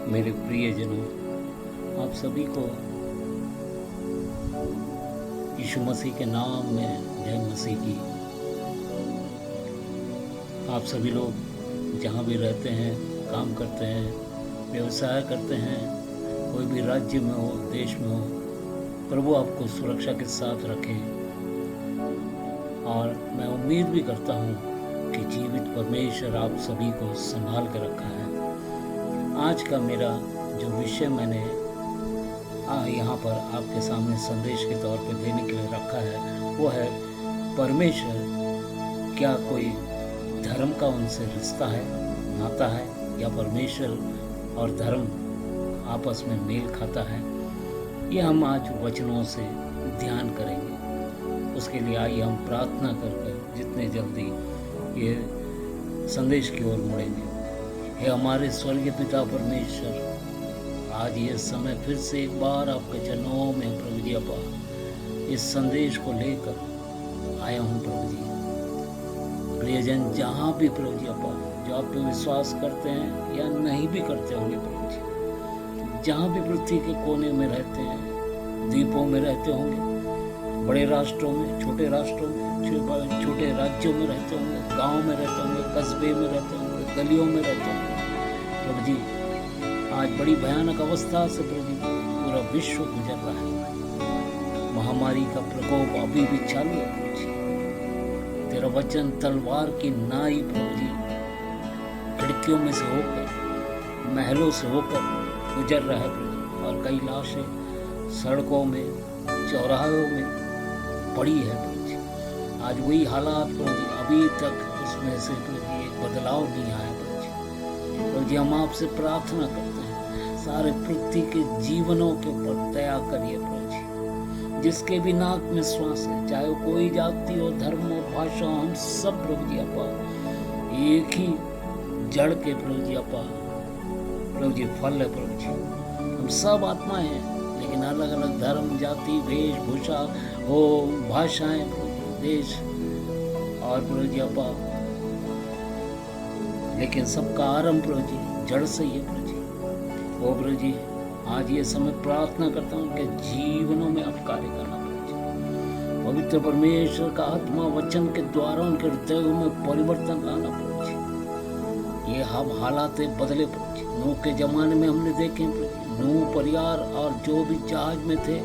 मेरे प्रियजनों, आप सभी को यीशु मसीह के नाम में जय मसीह की। आप सभी लोग जहाँ भी रहते हैं, काम करते हैं, व्यवसाय करते हैं, कोई भी राज्य में हो, देश में हो, प्रभु आपको सुरक्षा के साथ रखे। और मैं उम्मीद भी करता हूँ कि जीवित परमेश्वर आप सभी को संभाल कर रखा है। आज का मेरा जो विषय मैंने यहाँ पर आपके सामने संदेश के तौर पर देने के लिए रखा है वो है परमेश्वर, क्या कोई धर्म का उनसे रिश्ता है, नाता है, या परमेश्वर और धर्म आपस में मेल खाता है। ये हम आज वचनों से ध्यान करेंगे। उसके लिए आइए हम प्रार्थना करके जितने जल्दी ये संदेश की ओर मुड़ेंगे। हे हमारे स्वर्गीय पिता परमेश्वर, आज ये समय फिर से एक बार आपके चरणों में प्रभु जी अपा इस संदेश को लेकर आया हूँ। प्रभु जी प्रियजन जहाँ भी प्रभु जी अपा जो आप पे विश्वास करते हैं या नहीं भी करते होंगे, प्रभु जी जहाँ भी पृथ्वी के कोने में रहते हैं, द्वीपों में रहते होंगे, बड़े राष्ट्रों में, छोटे राष्ट्रों में, छोटे राज्यों में रहते होंगे, गाँव में रहते होंगे, कस्बे में रहते होंगे, गलियों में रहते होंगे, प्रभु जी आज बड़ी भयानक अवस्था से प्रभु पूरा विश्व गुजर रहा है। महामारी का प्रकोप अभी भी चालू है प्रभु जी। तेरा वचन तलवार की नाई प्रभु जी खिड़कियों में से होकर, महलों से होकर गुजर रहा है प्रभु जी। और कई लाशें सड़कों में, चौराहों में पड़ी है प्रभु जी। आज वही हालात प्रभु जी, अभी तक उसमें से प्रभु जी एक बदलाव नहीं आया प्रभु जी। प्रभु जी हम आपसे प्रार्थना करते हैं, सारे पृथ्वी के जीवनों के ऊपर दया करिए प्रभु जी। जिसके भी नाक में श्वास है, चाहे कोई जाति हो, धर्म हो, भाषा हो, हम सब प्रभु जी अपा एक ही जड़ के प्रभु जी अपा प्रभु जी फल है प्रभु जी। हम सब आत्माएं हैं, लेकिन अलग अलग धर्म, जाति, वेशभूषा हो, भाषाएं, देश और प्रभु जी अपा, लेकिन सबका आरंभ प्रभु जी जड़ से ही है प्रभु जी। वो प्रभु जी आज ये समय प्रार्थना करता हूँ कि जीवनों में आप कार्य करना प्रभु जी। पवित्र परमेश्वर का आत्मा वचन के द्वारा उनके हृदयों में परिवर्तन लाना प्रभु जी। ये हम हालात बदले प्रभु जी। नूह के जमाने में हमने देखे प्रभु जी, नूह परिवार और जो भी जहाज में थे,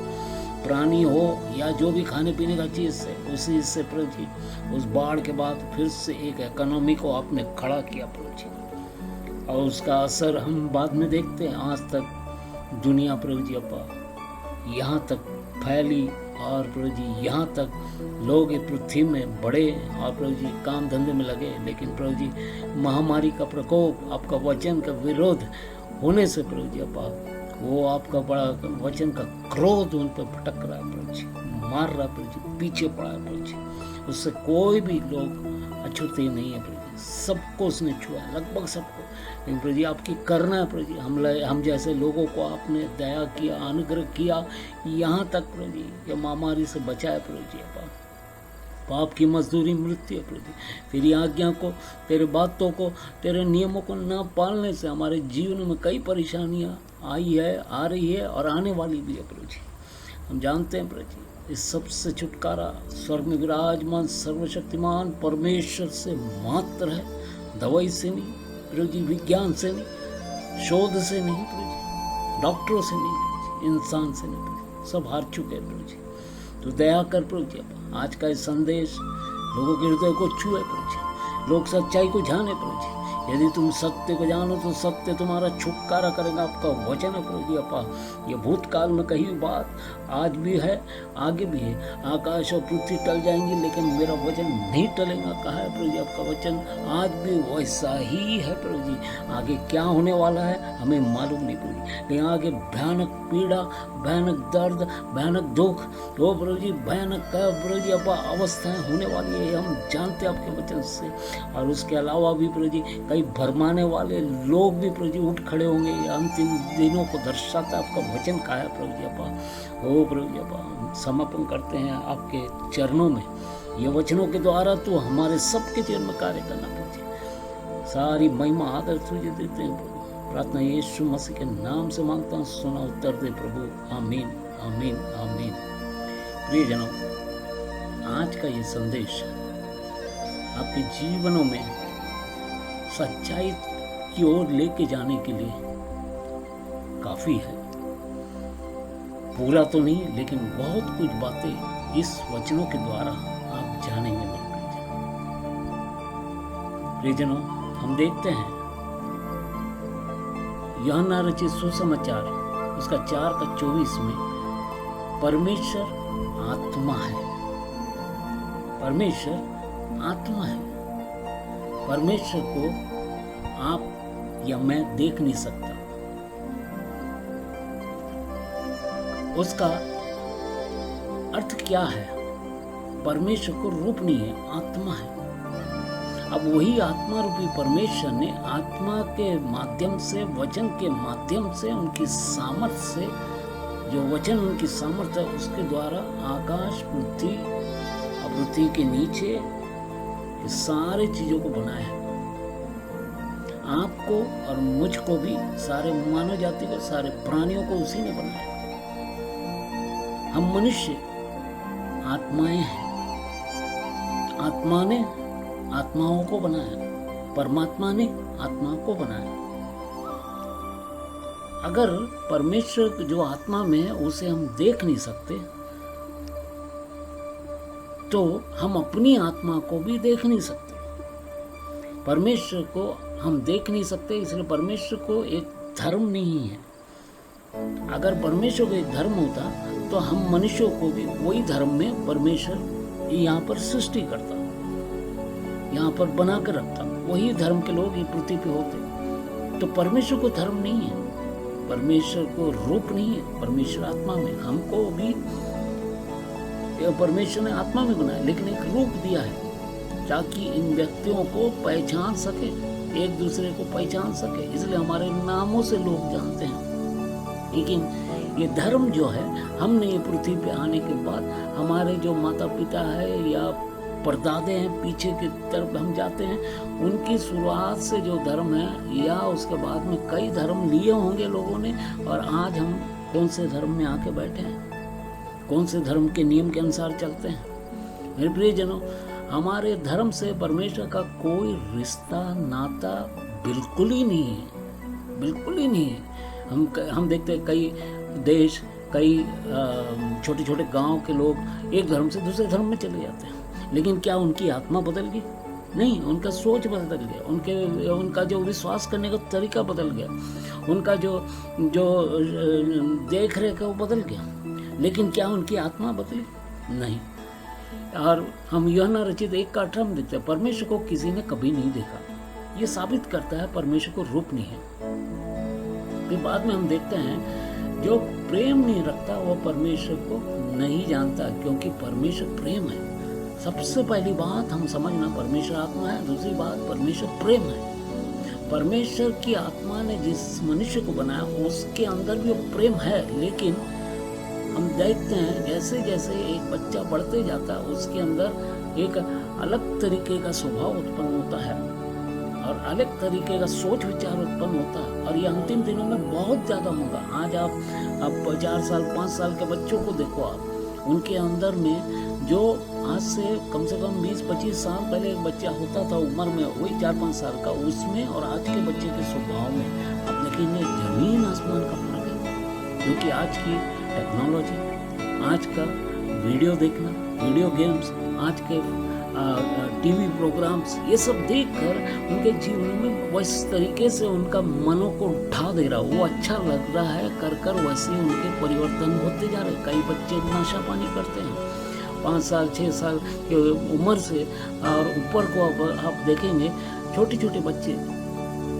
प्राणी हो या जो भी खाने पीने का चीज़ से, उसी से प्रभु जी उस बाढ़ के बाद फिर से एक इकोनॉमी को आपने खड़ा किया प्रभु जी। और उसका असर हम बाद में देखते हैं। आज तक दुनिया प्रभु जी अपा यहाँ तक फैली और प्रभु जी यहाँ तक लोग पृथ्वी में बड़े और प्रभु जी काम धंधे में लगे, लेकिन प्रभु जी महामारी का प्रकोप, आपका वचन का विरोध होने से प्रभु जी अपा वो आपका बड़ा वचन का क्रोध उन पर भटक रहा है प्रभु जी, मार रहा है प्रभु जी, पीछे पड़ा है प्रभु जी। उससे कोई भी लोग अछूते नहीं है प्रभु जी, सबको उसने छुआ, लगभग सबको। लेकिन प्रभु जी आपकी करना है प्रभु जी, हम जैसे लोगों को आपने दया किया, अनुग्रह किया, यहाँ तक प्रभु जी ये महामारी से बचाए प्रभु जी। पाप की मजदूरी मृत्यु है प्रभु जी। तेरी आज्ञा को, तेरे बातों को, तेरे नियमों को न पालने से हमारे जीवन में कई परेशानियाँ आई है, आ रही है और आने वाली भी है प्रभु जी। हम जानते हैं प्रभु जी इस सब से छुटकारा स्वर्ग में विराजमान सर्वशक्तिमान परमेश्वर से मात्र है, दवाई से नहीं प्रभु जी, विज्ञान से नहीं, शोध से नहीं प्रभु जी, डॉक्टरों से नहीं प्रभु जी, इंसान से नहीं प्रभु जी, सब हार चुके हैं प्रभु जी। तो दया कर प्रभु जी, आज का इस संदेश लोगों के हृदय को छुए प्रभु जी, लोग सच्चाई को जाने प्रभु जी। यदि तुम सत्य को जानो तो सत्य तुम्हारा छुटकारा करेगा, आपका वचन है प्रभु जी अपा। ये भूतकाल में कही बात आज भी है, आगे भी है। आकाश और पृथ्वी टल जाएंगी लेकिन मेरा वचन नहीं टलेगा, कहा है प्रभु जी आपका वचन। आज भी वैसा ही है प्रभु जी। आगे क्या होने वाला है हमें मालूम नहीं प्रभु जी, लेकिन आगे भयानक पीड़ा, भयानक दर्द, भयानक दुख, वो प्रभु जी भयानक प्रभु जी अपा अवस्थाएं होने वाली है, हम जानते हैं आपके वचन से। और उसके अलावा भी प्रभु जी कई भरमाने वाले लोग भी प्रभु जी उठ खड़े होंगे। ये अंतिम दिनों को दर्शाता आपका वचन कहा है प्रभु जी अपा। ओ प्रभु जी अपा समर्पण करते हैं आपके चरणों में, ये वचनों के द्वारा तो हमारे सबके जीवन में कार्य करना प्रभु जी। सारी महिमा आदर तुझे देते हैं प्रार्थना यीशु मसीह के नाम से मांगता हूँ, सुना उत्तर दे प्रभु। आमीन आमीन आमीन। प्रियजनों, आज का ये संदेश आपके जीवनों में सच्चाई की ओर लेके जाने के लिए काफी है। पूरा तो नहीं, लेकिन बहुत कुछ बातें इस वचनों के द्वारा आप जानेंगे मेरे प्रियजनों। हम देखते हैं यूहन्ना रचित सुसमाचार उसका 4:24 में परमेश्वर आत्मा है। परमेश्वर आत्मा है। परमेश्वर को आप या मैं देख नहीं सकता। उसका अर्थ क्या है? परमेश्वर को रूप नहीं है, आत्मा है। अब वही आत्मा रूपी परमेश्वर ने आत्मा के माध्यम से, वचन के माध्यम से, उनकी सामर्थ्य से, जो वचन उनकी सामर्थ्य है उसके द्वारा आकाश, पृथ्वी और पृथ्वी के नीचे सारे चीजों को बनाया है। आपको और मुझको भी, सारे मानव जाति को, सारे प्राणियों को उसी ने बनाया। हम मनुष्य आत्माएं हैं। आत्मा ने आत्माओं को बनाया, परमात्मा ने आत्मा को बनाया। अगर परमेश्वर जो आत्मा में है उसे हम देख नहीं सकते, तो हम अपनी आत्मा को भी देख नहीं सकते। परमेश्वर को हम देख नहीं सकते, इसलिए परमेश्वर को एक धर्म नहीं है। अगर परमेश्वर को एक धर्म होता तो हम मनुष्यों को भी वही धर्म में परमेश्वर यहाँ पर सृष्टि करता, यहाँ पर बना कर रखता। वही धर्म के लोग ये पृथ्वी पे होते। तो परमेश्वर को धर्म नहीं है, परमेश्वर को रूप नहीं है। परमेश्वर आत्मा में, हमको भी परमेश्वर ने आत्मा में बनाया, लेकिन एक रूप दिया है ताकि इन व्यक्तियों को पहचान सके, एक दूसरे को पहचान सके। इसलिए हमारे नामों से लोग जानते हैं। लेकिन ये धर्म जो है, हमने ये पृथ्वी पे आने के बाद हमारे जो माता पिता है या परदादे हैं, पीछे की तरफ हम जाते हैं, उनकी शुरुआत से जो धर्म है, या उसके बाद में कई धर्म लिए होंगे लोगों ने, और आज हम कौन से धर्म में आके बैठे हैं, कौन से धर्म के नियम के अनुसार चलते हैं। मेरे प्रियजनों, हमारे धर्म से परमेश्वर का कोई रिश्ता, नाता बिल्कुल ही नहीं है, बिल्कुल ही नहीं है। हम देखते हैं कई देश, कई छोटे छोटे गांव के लोग एक धर्म से दूसरे धर्म में चले जाते हैं, लेकिन क्या उनकी आत्मा बदल गई? नहीं, उनका सोच बदल गया, उनका जो विश्वास करने का तरीका बदल गया, उनका जो देख रेख है वो बदल गया, लेकिन क्या उनकी आत्मा बदली? नहीं। और हम यूहन्ना रचित 1:18 में देखते हैं, परमेश्वर को किसी ने कभी नहीं देखा। ये साबित करता है परमेश्वर को रूप नहीं है। फिर बाद में हम देखते हैं, जो प्रेम नहीं रखता वो परमेश्वर को नहीं जानता, क्योंकि परमेश्वर प्रेम है। सबसे पहली बात हम समझना, परमेश्वर आत्मा है। दूसरी बात, परमेश्वर प्रेम है। परमेश्वर की आत्मा ने जिस मनुष्य को बनाया उसके अंदर भी वो प्रेम है, लेकिन हम देखते हैं जैसे जैसे एक बच्चा बढ़ते जाता है उसके अंदर एक अलग तरीके का स्वभाव उत्पन्न होता है और अलग तरीके का सोच विचार उत्पन्न होता है, और ये अंतिम दिनों में बहुत ज़्यादा होगा। आज आप 4 साल 5 साल के बच्चों को देखो, आप उनके अंदर में जो आज से कम 20-25 साल पहले एक बच्चा होता था उम्र में, वही 4-5 साल का, उसमें और आज के बच्चे के स्वभाव में आप देखेंगे जमीन आसमान का फर्क है। क्योंकि आज की टेक्नोलॉजी, आज का वीडियो देखना, वीडियो गेम्स, आज के टीवी प्रोग्राम्स, ये सब देखकर उनके जीवन में वैस तरीके से उनका मनों को उठा दे रहा, वो अच्छा लग रहा है, कर वैसे उनके परिवर्तन होते जा रहे। कई बच्चे नशा पानी करते हैं 5 साल 6 साल की उम्र से, और ऊपर को आप देखेंगे छोटे छोटे बच्चे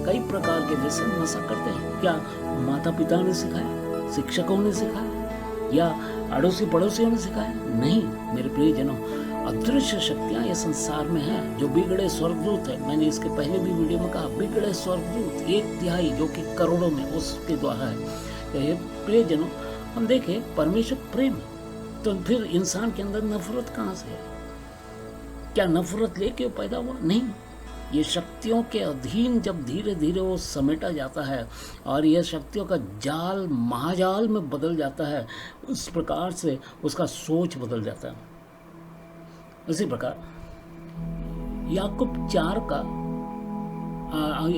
कई प्रकार के व्यसन नशा करते हैं। क्या माता पिता ने सिखाया, शिक्षकों ने सिखाया, या अड़ोसी पड़ोसियों ने सिखाया? नहीं। मेरे प्रियजनों, अदृश्य शक्तियां ये संसार में है। जो बिगड़े स्वर्गदूत है, मैंने इसके पहले भी वीडियो में कहा, बिगड़े स्वर्गदूत 1/3 जो कि करोड़ों में उसके द्वारा है। तो ये प्रियजनों, हम देखें परमेश्वर प्रेम, तो फिर इंसान के अंदर नफरत कहाँ से है? क्या नफरत लेके पैदा हुआ? नहीं, ये शक्तियों के अधीन जब धीरे धीरे वो समेटा जाता है और ये शक्तियों का जाल महाजाल में बदल जाता है, उस प्रकार से उसका सोच बदल जाता है। उसी प्रकार याकूब 4 का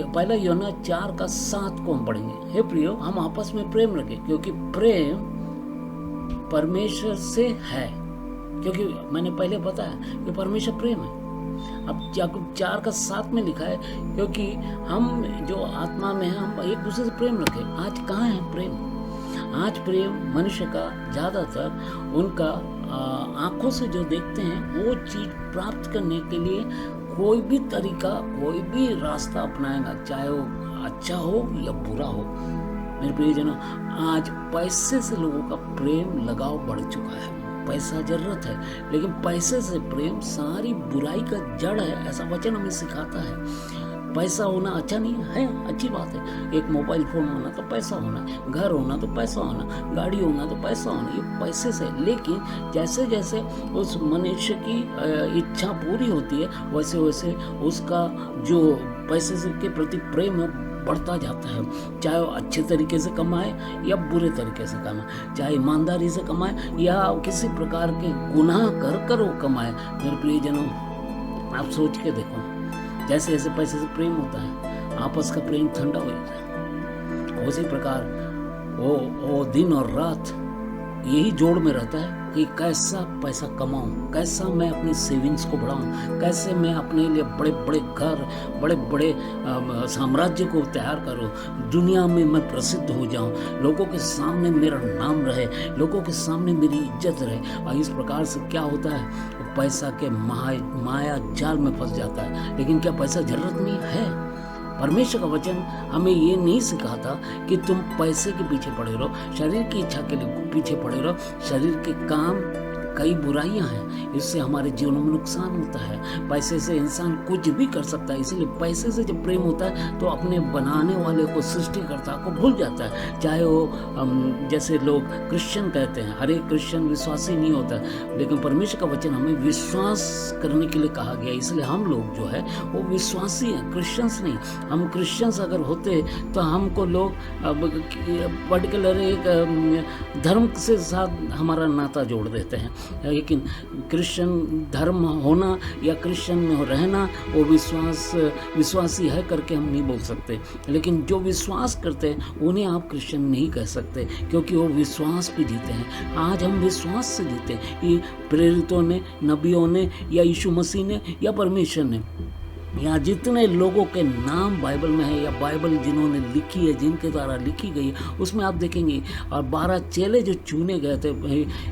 पहला यूहन्ना 4:7 को हम पढ़ेंगे। हे प्रियो, हम आपस में प्रेम रखें, क्योंकि प्रेम परमेश्वर से है। क्योंकि मैंने पहले बताया कि परमेश्वर प्रेम है। अब याकूब 4:7 में लिखा है, क्योंकि हम जो आत्मा में हैं हम एक दूसरे से प्रेम रखें। आज कहाँ है प्रेम? आज प्रेम मनुष्य का ज़्यादातर उनका आंखों से जो देखते हैं वो चीज़ प्राप्त करने के लिए कोई भी तरीका, कोई भी रास्ता अपनाएगा, चाहे वो अच्छा हो या बुरा हो। मेरे प्रियजनों, आज पैसे से लोगों का प्रेम लगाव बढ़ चुका है। पैसा जरूरत है, लेकिन पैसे से प्रेम सारी बुराई का जड़ है, ऐसा वचन हमें सिखाता है। पैसा होना अच्छा नहीं है, अच्छी बात है। एक मोबाइल फोन होना तो पैसा होना, घर होना तो पैसा होना, गाड़ी होना तो पैसा होना, ये पैसे से। लेकिन जैसे जैसे उस मनुष्य की इच्छा पूरी होती है, वैसे वैसे उसका जो पैसे से के प्रति प्रेम है बढ़ता जाता है। चाहे वो अच्छे तरीके से कमाए या बुरे तरीके से कमाए, चाहे ईमानदारी से कमाए या किसी प्रकार के गुनाह कर वो कमाए। मेरे प्रियजनों, आप सोच के देखो, जैसे जैसे पैसे से प्रेम होता है, आपस का प्रेम ठंडा हो जाता है। उसी प्रकार वो दिन और रात यही जोड़ में रहता है कि कैसा पैसा कमाऊं, कैसा मैं अपनी सेविंग्स को बढ़ाऊं, कैसे मैं अपने लिए बड़े बड़े घर, बड़े बड़े साम्राज्य को तैयार करूं, दुनिया में मैं प्रसिद्ध हो जाऊं, लोगों के सामने मेरा नाम रहे, लोगों के सामने मेरी इज्जत रहे। और इस प्रकार से क्या होता है, पैसा के माया जाल में फंस जाता है। लेकिन क्या पैसा जरूरत नहीं है? परमेश्वर का वचन हमें ये नहीं सिखाता कि तुम पैसे के पीछे पड़े रहो, शरीर की इच्छा के लिए पीछे पड़े रहो। शरीर के काम कई बुराइयां हैं, इससे हमारे जीवन में नुकसान होता है। पैसे से इंसान कुछ भी कर सकता है, इसीलिए पैसे से जब प्रेम होता है तो अपने बनाने वाले को, सृष्टिकर्ता को भूल जाता है। चाहे वो जैसे लोग क्रिश्चियन कहते हैं, हर एक क्रिश्चियन विश्वासी नहीं होता, लेकिन परमेश्वर का वचन हमें विश्वास करने के लिए कहा गया। इसलिए हम लोग जो है वो विश्वासी हैं, क्रिश्चियंस नहीं। हम क्रिश्चियंस अगर होते तो हमको लोग पर्टिकुलर एक धर्म से साथ हमारा नाता जोड़ देते हैं। लेकिन क्रिश्चियन धर्म होना या क्रिश्चियन में रहना, वो विश्वासी है करके हम नहीं बोल सकते। लेकिन जो विश्वास करते हैं उन्हें आप क्रिश्चियन नहीं कह सकते, क्योंकि वो विश्वास पे जीते हैं। आज हम विश्वास से जीते हैं। ये प्रेरितों ने, नबियों ने, या यीशु मसीह ने, या परमेश्वर ने, या जितने लोगों के नाम बाइबल में है, या बाइबल जिन्होंने लिखी है, जिनके द्वारा लिखी गई है, उसमें आप देखेंगे। और 12 चेले जो चुने गए थे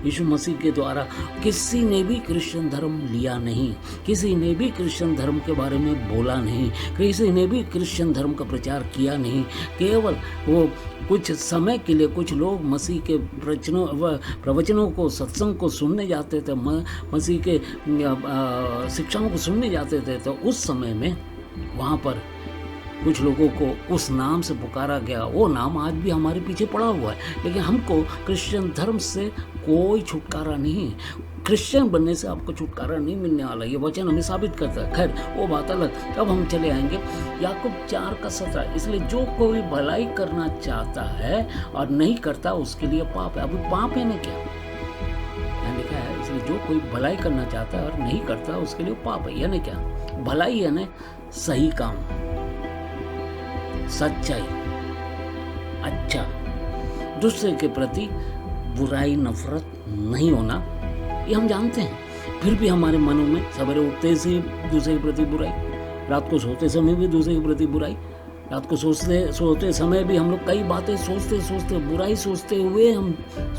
यीशु मसीह के द्वारा, किसी ने भी क्रिश्चियन धर्म लिया नहीं, किसी ने भी क्रिश्चियन धर्म के बारे में बोला नहीं, किसी ने भी क्रिश्चियन धर्म का प्रचार किया नहीं। केवल वो कुछ समय के लिए कुछ लोग मसीह के प्रवचनों को, सत्संग को सुनने जाते थे, मसीह के शिक्षाओं को सुनने जाते थे। तो उस समय में वहाँ पर कुछ लोगों को उस नाम से पुकारा गया। वो नाम आज भी हमारे पीछे पड़ा हुआ है। लेकिन हमको क्रिश्चियन धर्म से कोई छुटकारा नहीं है। क्रिश्चियन बनने से आपको छुटकारा नहीं मिलने वाला, ये वचन हमें साबित करता है। खैर, वो बात अलग। अब हम चले आएंगे याकूब 4:17। इसलिए जो कोई भलाई करना चाहता है और नहीं करता, उसके लिए पाप है। अब पाप है ना क्या लिखा है? इसलिए जो कोई भलाई करना चाहता है और नहीं करता, उसके लिए पाप है। यानी क्या? भलाई है ना सही काम, सच्चाई, अच्छा, दूसरे के प्रति बुराई, नफरत नहीं होना, ये हम जानते हैं। फिर भी हमारे मनों में सवेरे उठते से दूसरे के प्रति बुराई, रात को सोते समय भी दूसरे के प्रति बुराई, रात को सोते समय भी हम लोग कई बातें सोचते बुराई सोचते हुए हम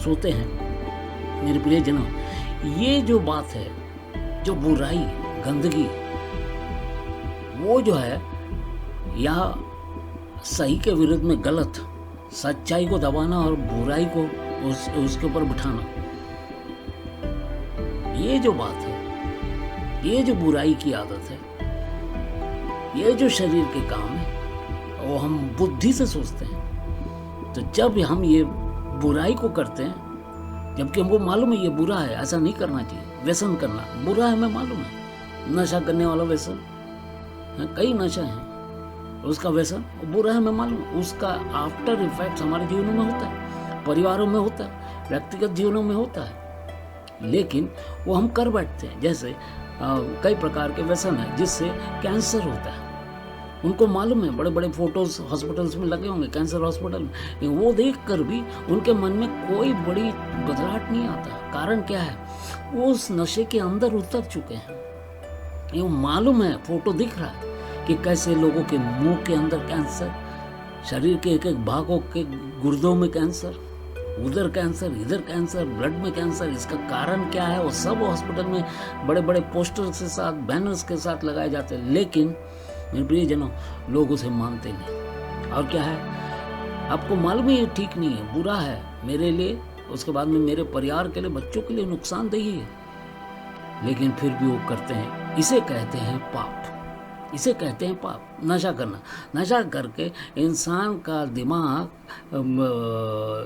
सोते हैं। मेरे प्रियजनों, ये जो बात है, जो बुराई, गंदगी, वो जो है, या सही के विरुद्ध में गलत, सच्चाई को दबाना और बुराई को उसके ऊपर बिठाना, ये जो बात है, ये जो बुराई की आदत है, ये जो शरीर के काम है, वो हम बुद्धि से सोचते हैं। तो जब हम ये बुराई को करते हैं, जबकि हमको मालूम है ये बुरा है, ऐसा नहीं करना चाहिए। व्यसन करना बुरा है, हमें मालूम है। नशा करने वाला व्यसन, कई नशे हैं, उसका व्यसन बुरा है, हमें मालूम, उसका आफ्टर इफेक्ट हमारे जीवनों में होता है, परिवारों में होता है, व्यक्तिगत जीवनों में होता है, लेकिन वो हम कर बैठते हैं। जैसे कई प्रकार के व्यसन है जिससे कैंसर होता है, उनको मालूम है, बड़े बड़े फोटोज हॉस्पिटल्स में लगे होंगे, कैंसर हॉस्पिटल में, लेकिन वो देख कर भी उनके मन में कोई बड़ी बदलाव नहीं आता। कारण क्या है? वो उस नशे के अंदर उतर चुके हैं। ये मालूम है, फोटो दिख रहा है कि कैसे लोगों के मुंह के अंदर कैंसर, शरीर के एक एक भागों के गुर्दों में कैंसर, उधर कैंसर, इधर कैंसर, ब्लड में कैंसर। इसका कारण क्या है? वो सब हॉस्पिटल में बड़े बड़े पोस्टर्स के साथ, बैनर्स के साथ लगाए जाते हैं, लेकिन मेरे प्रियजनों, लोग उसे मानते नहीं। और क्या है? आपको मालूम है ये ठीक नहीं है, बुरा है मेरे लिए, उसके बाद में मेरे परिवार के लिए, बच्चों के लिए नुकसानदेही है, लेकिन फिर भी वो करते हैं। इसे कहते हैं पाप, इसे कहते हैं पाप। नशा करना, नशा करके इंसान का दिमाग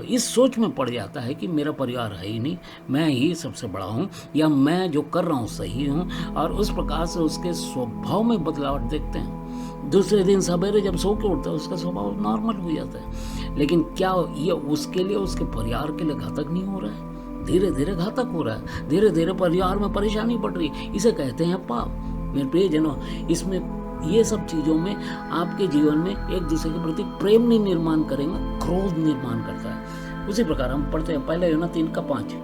इस सोच में पड़ जाता है कि मेरा परिवार है ही नहीं, मैं ही सबसे बड़ा हूँ, या मैं जो कर रहा हूँ सही हूँ, और उस प्रकार से उसके स्वभाव में बदलाव देखते हैं। दूसरे दिन सवेरे जब सो के उठता है उसका स्वभाव नॉर्मल हो जाता है, लेकिन क्या ये उसके लिए, उसके परिवार के लिए घातक नहीं हो रहा है? धीरे धीरे घातक हो रहा है, धीरे धीरे परिवार में परेशानी बढ़ रही है। इसे कहते हैं पाप। मेरे प्रियजनों, इसमें ये सब चीज़ों में आपके जीवन में एक दूसरे के प्रति प्रेम नहीं निर्माण करेंगे, क्रोध निर्माण करता है। उसी प्रकार हम पढ़ते हैं पहले यूहन्ना 3:5,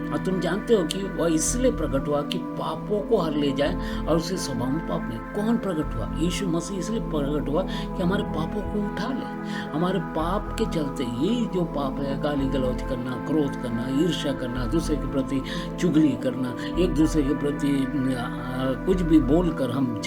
और तुम जानते हो कि वह इसलिए प्रकट हुआ कि पापों को हर ले जाए, और उसके स्वभाव में पाप नहीं। कौन प्रकट हुआ? यीशु मसीह इसलिए प्रकट हुआ कि हमारे पापों को उठा ले। हमारे पाप के चलते यही जो पाप है, गाली गलौज करना, क्रोध करना, ईर्ष्या करना, दूसरे के प्रति चुगली करना, एक दूसरे के प्रति कुछ भी बोलकर हम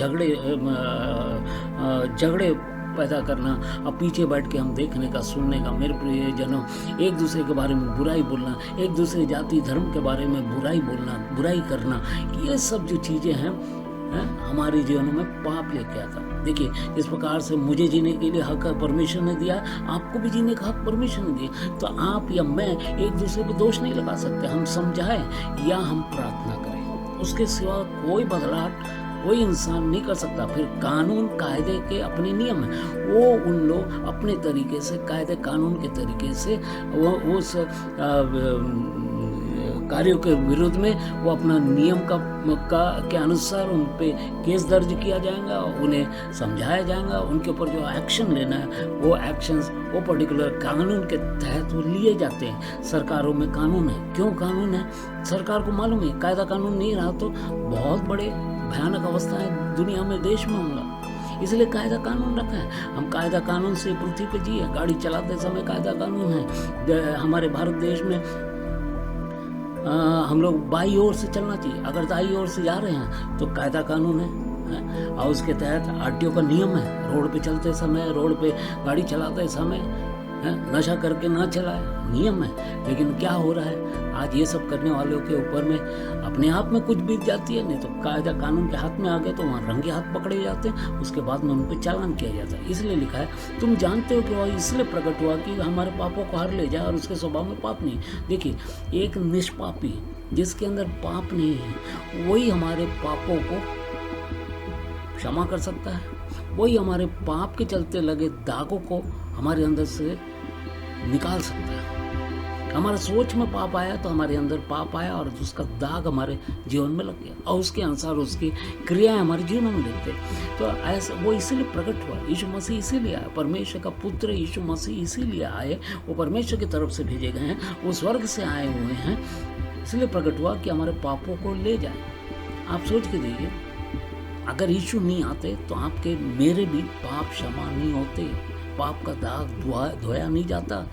झगड़े पैदा करना, और पीछे बैठ के हम देखने का, सुनने का। मेरे प्रियजनों, एक दूसरे के बारे में बुराई बोलना, एक दूसरे जाति धर्म के बारे में बुराई बोलना, बुराई करना, ये सब जो चीज़ें हैं हमारे जीवन में पाप लेके आता। देखिए, इस प्रकार से मुझे जीने के लिए हक परमिशन ने दिया, आपको भी जीने का हक परमिशन ने दिया। तो आप या मैं एक दूसरे पे दोष नहीं लगा सकते। हम समझाएं या हम प्रार्थना करें, उसके सिवा कोई बदलाव कोई इंसान नहीं कर सकता। फिर कानून कायदे के अपने नियम हैं, वो उन लोग अपने तरीके से, कायदे कानून के तरीके से वो उस कार्यों के विरुद्ध में वो अपना नियम के अनुसार उन पे केस दर्ज किया जाएगा, उन्हें समझाया जाएगा, उनके ऊपर जो एक्शन लेना है वो एक्शंस वो पर्टिकुलर कानून के तहत वो लिए जाते हैं। सरकारों में कानून है। क्यों कानून है? सरकार को मालूम है कायदा कानून नहीं रहा तो बहुत बड़े भयानक अवस्थाएं दुनिया में, देश में होंगे, इसलिए कायदा कानून रखा है। हम कायदा कानून से पृथ्वी पे जिए। गाड़ी चलाते समय कायदा कानून है। हमारे भारत देश में हम लोग बाई ओर से चलना चाहिए, अगर दाई ओर से जा रहे हैं तो कायदा कानून है, और उसके तहत आरटीओ का नियम है, रोड पे चलते समय, रोड पे गाड़ी चलाते समय नशा करके ना चलाए, नियम है। लेकिन क्या हो रहा है आज? ये सब करने वालों के ऊपर में अपने आप में कुछ बीत जाती है, नहीं तो कायदा कानून के हाथ में आ गए तो वहाँ रंगे हाथ पकड़े जाते हैं, उसके बाद में उन पर चालान किया जाता है। इसलिए लिखा है, तुम जानते हो कि वह इसलिए प्रकट हुआ कि हमारे पापों को हर ले जाए, और उसके स्वभाव में पाप नहीं। देखिए, एक निष्पापी जिसके अंदर पाप नहीं है, वही हमारे पापों को क्षमा कर सकता है, वही हमारे पाप के चलते लगे दागों को हमारे अंदर से निकाल सकता है। हमारे सोच में पाप आया तो हमारे अंदर पाप आया, और उसका दाग हमारे जीवन में लग गया, और उसके अनुसार उसकी क्रियाएं हमारे जीवन में लगते। तो ऐसा वो इसीलिए प्रकट हुआ। यीशु मसीह इसीलिए आया, परमेश्वर का पुत्र यीशु मसीह इसीलिए आए। वो परमेश्वर की तरफ से भेजे गए हैं, वो स्वर्ग से आए हुए हैं, इसलिए प्रकट हुआ कि हमारे पापों को ले जाए। आप सोच के देखिए, अगर यीशु नहीं आते तो आपके मेरे भी पाप क्षमा नहीं होते, पाप का दाग धोया नहीं जाता।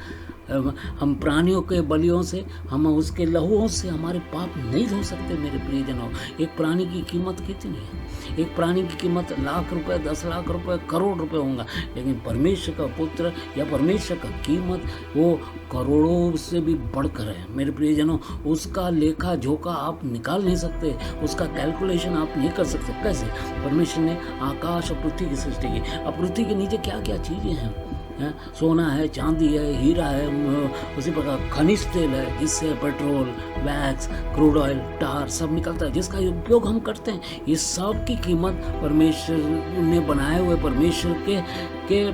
हम प्राणियों के बलियों से, हम उसके लहूओं से हमारे पाप नहीं धो सकते। मेरे प्रियजनों, एक प्राणी की कीमत कितनी है? एक प्राणी की कीमत लाख रुपए, 10 लाख रुपए, करोड़ रुपए होगा, लेकिन परमेश्वर का पुत्र या परमेश्वर का कीमत वो करोड़ों से भी बढ़कर है। मेरे प्रियजनों, उसका लेखा जोखा आप निकाल नहीं सकते, उसका कैलकुलेशन आप नहीं कर सकते। कैसे? परमेश्वर ने आकाश और पृथ्वी की सृष्टि की। अब पृथ्वी के नीचे क्या क्या चीज़ें हैं, हैं, सोना है, चांदी है, हीरा है, उसी प्रकार खनिज तेल है, जिससे पेट्रोल, वैक्स, क्रूड ऑयल, टार सब निकलता है, जिसका उपयोग हम करते हैं। ये सब की कीमत परमेश्वर ने बनाए हुए परमेश्वर के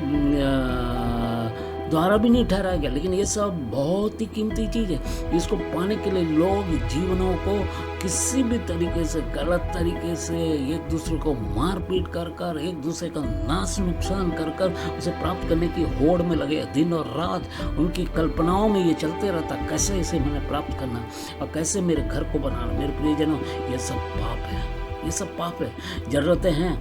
द्वारा भी नहीं ठहराया गया, लेकिन ये सब बहुत ही कीमती चीज़ है। इसको पाने के लिए लोग जीवनों को किसी भी तरीके से, गलत तरीके से एक दूसरे को मारपीट कर कर, एक दूसरे का नाश नुकसान कर कर उसे प्राप्त करने की होड़ में लगे। दिन और रात उनकी कल्पनाओं में ये चलते रहता, कैसे इसे मैंने प्राप्त करना और कैसे मेरे घर को बनाना। मेरे प्रियजनों, ये सब पाप है, ये सब पाप है। ज़रूरतें हैं,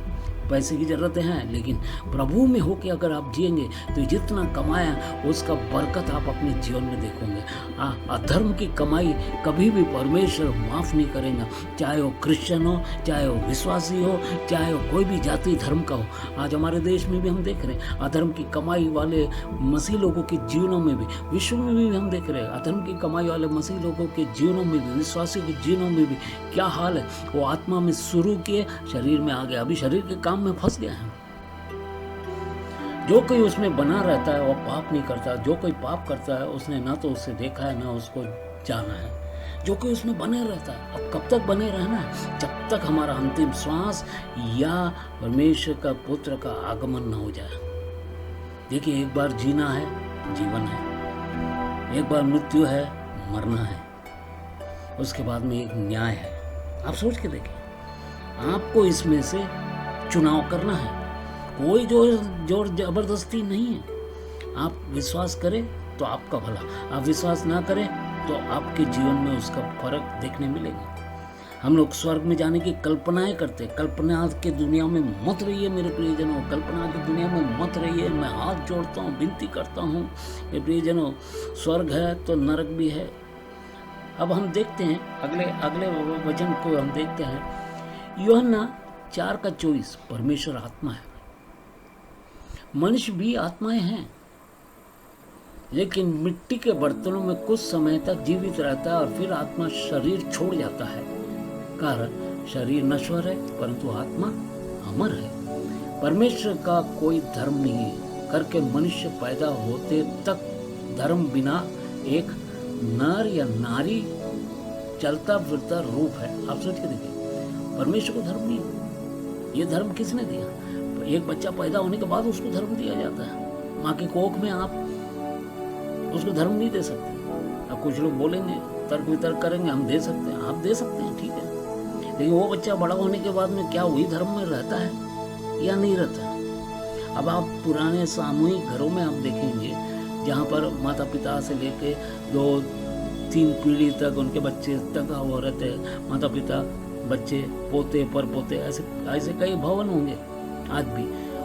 पैसे की ज़रूरतें हैं, लेकिन प्रभु में होकर अगर आप जिएंगे तो जितना कमाया उसका बरकत आप अपने जीवन में देखोगे। अधर्म की कमाई कभी भी परमेश्वर माफ़ नहीं करेगा, चाहे वो क्रिश्चियन हो, चाहे वो विश्वासी हो, चाहे वो कोई भी जाति धर्म का हो। आज हमारे देश में भी हम देख रहे हैं अधर्म की कमाई वाले मसीह लोगों के जीवनों में भी, विश्व में भी हम देख रहे हैं अधर्म की कमाई वाले मसीह लोगों के जीवनों में भी, विश्वासियों के जीवनों में भी क्या हाल है। वो आत्मा में शुरू किए, शरीर में आ गया, अभी शरीर के काम में फंस गया है। जो कोई उसमें बना रहता है वो पाप नहीं करता, जो कोई पाप करता है उसने ना तो उसे देखा है ना उसको जाना है। जो कोई उसमें बने रहता है, अब कब तक बने रहना है? जब तक हमारा अंतिम श्वास या परमेश्वर का पुत्र का आगमन न हो जाए। देखिए, एक बार जीना है, जीवन है, एक बार मृत्यु है, मरना है, उसके बाद में एक न्याय है। आप सोच के देखिए, आपको इसमें से चुनाव करना है, कोई जोर जबरदस्ती नहीं है। आप विश्वास करें तो आपका भला, आप विश्वास ना करें तो आपके जीवन में उसका फर्क देखने मिलेगा। हम लोग स्वर्ग में जाने की कल्पनाएं करते, कल्पना के दुनिया में मत रहिए मेरे प्रियजनों, कल्पना की दुनिया में मत रहिए। मैं हाथ जोड़ता हूँ, विनती करता हूँ मेरे प्रियजनों, स्वर्ग है तो नरक भी है। अब हम देखते हैं अगले वचन को हम देखते हैं, यूहन्ना 4:24। परमेश्वर आत्मा है, मनुष्य भी आत्माएं हैं, लेकिन मिट्टी के बर्तनों में कुछ समय तक जीवित रहता है और फिर आत्मा शरीर छोड़ जाता है। कारण शरीर नश्वर है परंतु आत्मा अमर है। परमेश्वर का कोई धर्म नहीं करके मनुष्य पैदा होते तक धर्म बिना एक नर या नारी चलता फिरता रूप है। आप सोच के देखिए, परमेश्वर को धर्म नहीं है। ये धर्म किसने दिया? एक बच्चा पैदा होने के बाद उसको धर्म दिया जाता है। माँ की कोख में आप उसको धर्म नहीं दे सकते। अब कुछ लोग बोलेंगे, तर्क वितर्क करेंगे, हम दे सकते हैं, आप दे सकते हैं, ठीक है, लेकिन वो बच्चा बड़ा होने के बाद में क्या वही धर्म में रहता है या नहीं रहता है? अब आप पुराने सामूहिक घरों में आप देखेंगे जहाँ पर माता पिता से लेके 2-3 पीढ़ी तक उनके बच्चे टका हुआ रहते हैं, माता पिता, बच्चे, पोते, पर पोते, ऐसे कई भवन होंगे आज भी।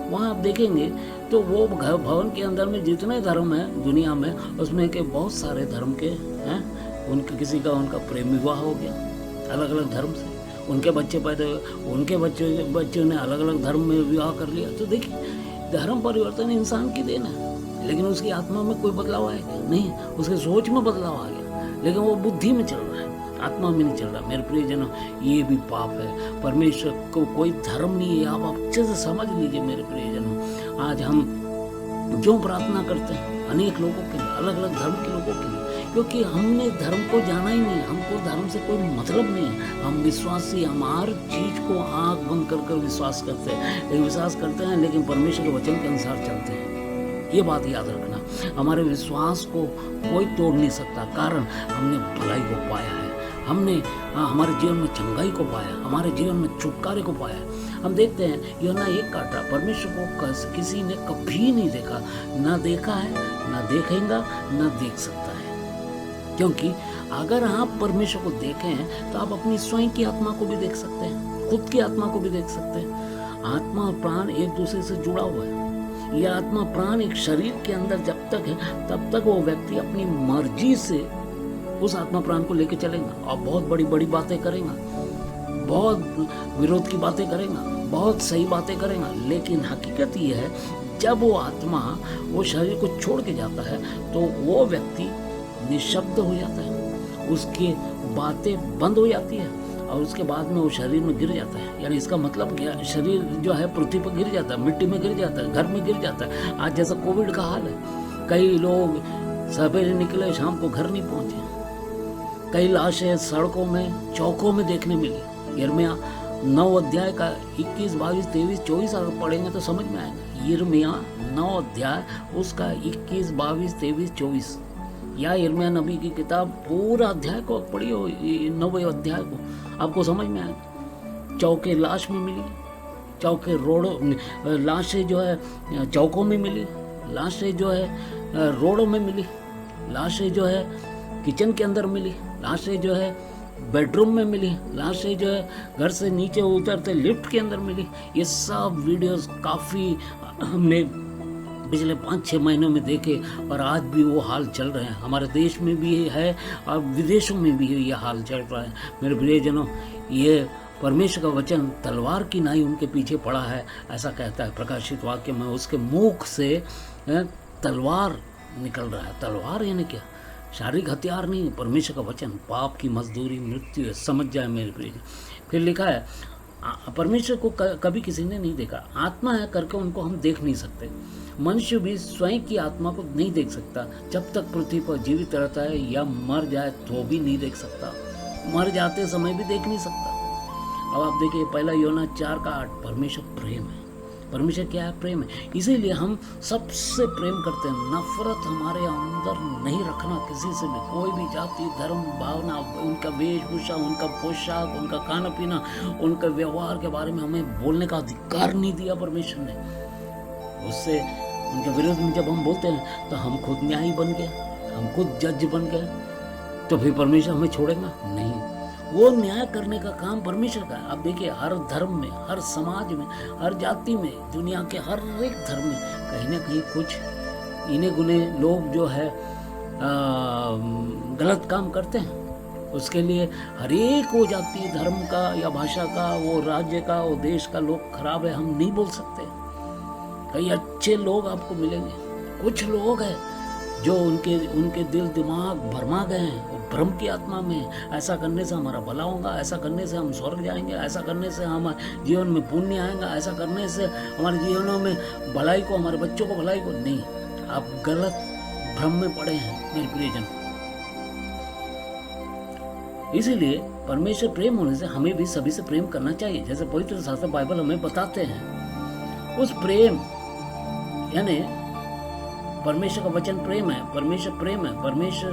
वहाँ आप देखेंगे तो वो भवन के अंदर में जितने धर्म हैं दुनिया में, उसमें के बहुत सारे धर्म के हैं। उनके किसी का उनका प्रेम विवाह हो गया अलग अलग धर्म से, उनके बच्चे पैदा हुए, उनके बच्चों ने अलग अलग धर्म में विवाह कर लिया। तो देखिए, धर्म परिवर्तन इंसान की देन है, लेकिन उसकी आत्मा में कोई बदलाव आएगा नहीं, उसके सोच में बदलाव आ गया, लेकिन वो बुद्धि में चल रहा है, आत्मा में नहीं चल रहा। मेरे प्रियजनों, ये भी पाप है। परमेश्वर को कोई धर्म नहीं है, आप अच्छे से समझ लीजिए मेरे प्रियजनों। आज हम जो प्रार्थना करते हैं अनेक लोगों के लिए, अलग अलग धर्म के लोगों के लिए, क्योंकि हमने धर्म को जाना ही नहीं, हमको धर्म से कोई मतलब नहीं है। हम विश्वासी, हम हर चीज को आँख बंद कर विश्वास करते हैं, विश्वास करते हैं, लेकिन परमेश्वर के वचन के अनुसार चलते हैं। ये बात याद रखना, हमारे विश्वास को कोई तोड़ नहीं सकता, कारण हमने भलाई को पाया है, हमने हमारे जीवन में चंगाई को पाया, हमारे जीवन में छुटकारे को पाया। हम देखते हैं यूहन्ना 1:18, परमेश्वर को किसी ने कभी नहीं देखा, ना देखा है, ना देखेगा, ना देख सकता है। क्योंकि अगर आप परमेश्वर को देखें तो आप अपनी स्वयं की आत्मा को भी देख सकते हैं, खुद की आत्मा को भी देख सकते हैं। आत्मा और प्राण एक दूसरे से जुड़ा हुआ है। यह आत्मा प्राण एक शरीर के अंदर जब तक है तब तक वो व्यक्ति अपनी मर्जी से उस आत्मा प्राण को लेके चलेगा और बहुत बड़ी बड़ी बातें करेगा, बहुत विरोध की बातें करेगा, बहुत सही बातें करेगा। लेकिन हकीकत ये है, जब वो आत्मा वो शरीर को छोड़ के जाता है तो वो व्यक्ति निशब्द हो जाता है, उसकी बातें बंद हो जाती है, और उसके बाद में वो शरीर में गिर जाता है। यानी इसका मतलब क्या, शरीर जो है पृथ्वी पर गिर जाता है, मिट्टी में गिर जाता है, घर में गिर जाता है। आज जैसा कोविड का हाल है, कई लोग सवेरे निकले शाम को घर नहीं पहुंचे, कई लाशें सड़कों में चौकों में देखने मिली। यिर्मयाह 9 अध्याय का 21, 22, 23, 24 अगर पढ़ेंगे तो समझ में आएगा। यिर्मयाह 9 अध्याय उसका 21, 22, 23, 24, या यिर्मयाह नबी की किताब पूरा अध्याय को पढ़ी हो, 9वें अध्याय को, आपको समझ में आएगा। चौके लाश में मिली, चौके रोडों, लाशें जो है चौकों में मिली, लाशें जो है रोडों में मिली, लाशें जो है किचन के अंदर मिली, लाशें जो है बेडरूम में मिली, लाशें जो है घर से नीचे उतरते लिफ्ट के अंदर मिली। ये सब वीडियोस काफ़ी हमने पिछले 5-6 महीनों में देखे और आज भी वो हाल चल रहे हैं। हमारे देश में भी है और विदेशों में भी ये हाल चल रहा है। मेरे प्रियजनों, ये परमेश्वर का वचन तलवार की नाई उनके पीछे पड़ा है, ऐसा कहता है प्रकाशित वाक्य में। उसके मुख से तलवार निकल रहा है। तलवार यानी क्या? शारीरिक हथियार नहीं, परमेश्वर का वचन। पाप की मजदूरी मृत्यु है, समझ जाए मेरे प्रिय। फिर लिखा है परमेश्वर को कभी किसी ने नहीं देखा, आत्मा है करके उनको हम देख नहीं सकते। मनुष्य भी स्वयं की आत्मा को नहीं देख सकता, जब तक पृथ्वी पर जीवित रहता है या मर जाए तो भी नहीं देख सकता, मर जाते समय भी देख नहीं सकता। अब आप देखिए 1 यूहन्ना 4:8, परमेश्वर प्रेम है। परमेश्वर क्या है? प्रेम है। इसीलिए हम सबसे प्रेम करते हैं। नफरत हमारे अंदर नहीं रखना किसी से भी, कोई भी जाति धर्म भावना, उनका वेशभूषा, उनका पोशाक, उनका खाना पीना, उनका व्यवहार के बारे में हमें बोलने का अधिकार नहीं दिया परमेश्वर ने। उससे उनके विरोध में जब हम बोलते हैं तो हम खुद न्यायी बन गए, हम खुद जज बन गए, तो फिर परमेश्वर हमें छोड़ेगा? नहीं, वो न्याय करने का काम परमेश्वर का है। आप देखिए हर धर्म में, हर समाज में, हर जाति में, दुनिया के हर एक धर्म में कहीं ना कहीं कुछ इन्हें गुने लोग जो है गलत काम करते हैं। उसके लिए हर एक वो जाति धर्म का या भाषा का, वो राज्य का, वो देश का लोग खराब है हम नहीं बोल सकते। कई अच्छे लोग आपको मिलेंगे, कुछ लोग हैं जो उनके दिल दिमाग भरमा गए हैं, वो भ्रम की आत्मा में, ऐसा करने से हमारा भला होगा, ऐसा करने से हम स्वर्ग जाएंगे, ऐसा करने से हमारे जीवन में पुण्य आएगा, ऐसा करने से हमारे जीवनों में भलाई को, हमारे बच्चों को भलाई को। नहीं, आप गलत भ्रम में पड़े हैं मेरे प्रियजन। इसीलिए परमेश्वर प्रेम होने से हमें भी सभी से प्रेम करना चाहिए। जैसे पवित्र शास्त्र बाइबल हमें बताते हैं, उस प्रेम यानी परमेश्वर का वचन प्रेम है, परमेश्वर प्रेम है, परमेश्वर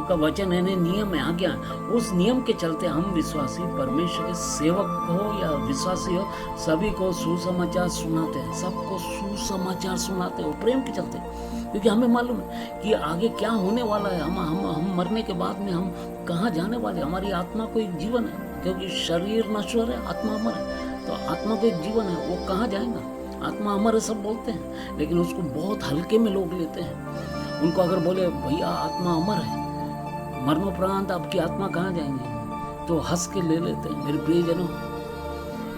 का वचन है नियम है, आज्ञा। उस नियम के चलते हम विश्वासी परमेश्वर के सेवक हो या विश्वासी हो, सभी को सुसमाचार सुनाते हैं, सबको सुसमाचार सुनाते हैं, प्रेम के चलते। क्योंकि हमें मालूम है कि आगे क्या होने वाला है, हम मरने के बाद में हम कहाँ जाने वाले। हमारी आत्मा को एक जीवन है, क्योंकि शरीर नश्वर है, आत्मा अमर है। तो आत्मा को एक जीवन है, वो कहाँ जाएगा? आत्मा अमर है सब बोलते हैं, लेकिन उसको बहुत हल्के में लोग लेते हैं। उनको अगर बोले भैया आत्मा अमर है, मरणोपरांत आपकी आत्मा कहाँ जाएंगे, तो हंस के ले लेते हैं। मेरे प्रियजनों,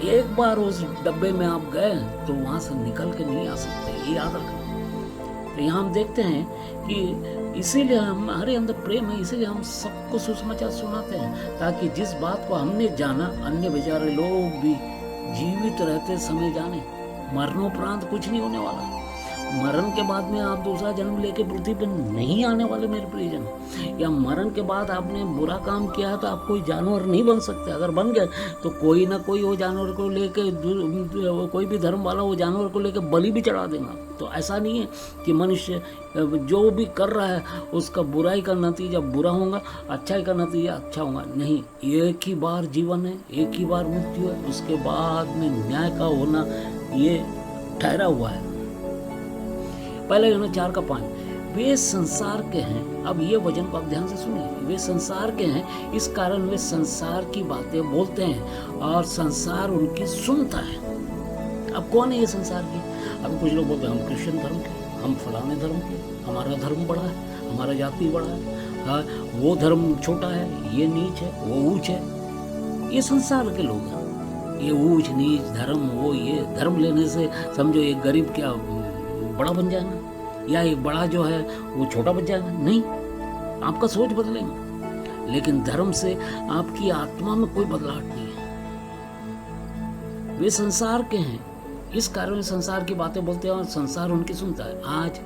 एक बार उस डब्बे में आप गए तो वहां से निकल के नहीं आ सकते, ये याद रखना। तो यहाँ हम देखते हैं कि इसीलिए हमारे अंदर प्रेम है, इसीलिए हम सबको सुसमाचार सुनाते हैं, ताकि जिस बात को हमने जाना अन्य बेचारे लोग भी जीवित रहते समय जाने। मरणोपरांत कुछ नहीं होने वाला। मरण के बाद में आप दूसरा जन्म लेके पृथ्वी पर नहीं आने वाले मेरे प्रियजन। या मरण के बाद आपने बुरा काम किया है तो आप कोई जानवर नहीं बन सकते। अगर बन गए तो कोई ना कोई वो जानवर को लेके, कोई भी धर्म वाला वो जानवर को लेके बलि भी चढ़ा देगा। तो ऐसा नहीं है कि मनुष्य जो भी कर रहा है उसका बुराई का नतीजा बुरा होगा, अच्छाई का नतीजा अच्छा होगा। नहीं, एक ही बार जीवन है, एक ही बार मृत्यु है, उसके बाद में न्याय का होना ये ठहरा हुआ है। 1 यूहन्ना 4:5, वे संसार के हैं। अब ये वचन को आप ध्यान से सुनिए, वे संसार के हैं, इस कारण वे संसार की बातें बोलते हैं और संसार उनकी सुनता है। अब कौन है ये संसार की? अब कुछ लोग बोलते हैं हम क्रिश्चियन धर्म के, हम फलाने धर्म के, हमारा धर्म बड़ा है, हमारा जाति बड़ा है, हाँ, वो धर्म छोटा है, ये नीच है, वो ऊंच है। ये संसार के लोग हैं। ये ऊंच नीच धर्म, वो ये धर्म लेने से समझो एक गरीब क्या बड़ा बन जाएगा, या एक बड़ा जो है वो छोटा बन जाएगा? नहीं, आपका सोच बदलेगा। लेकिन धर्म से आपकी आत्मा में कोई बदलाव नहीं है। वे संसार के हैं, इस कारण संसार की बातें बोलते हैं और संसार उनकी सुनता है। आज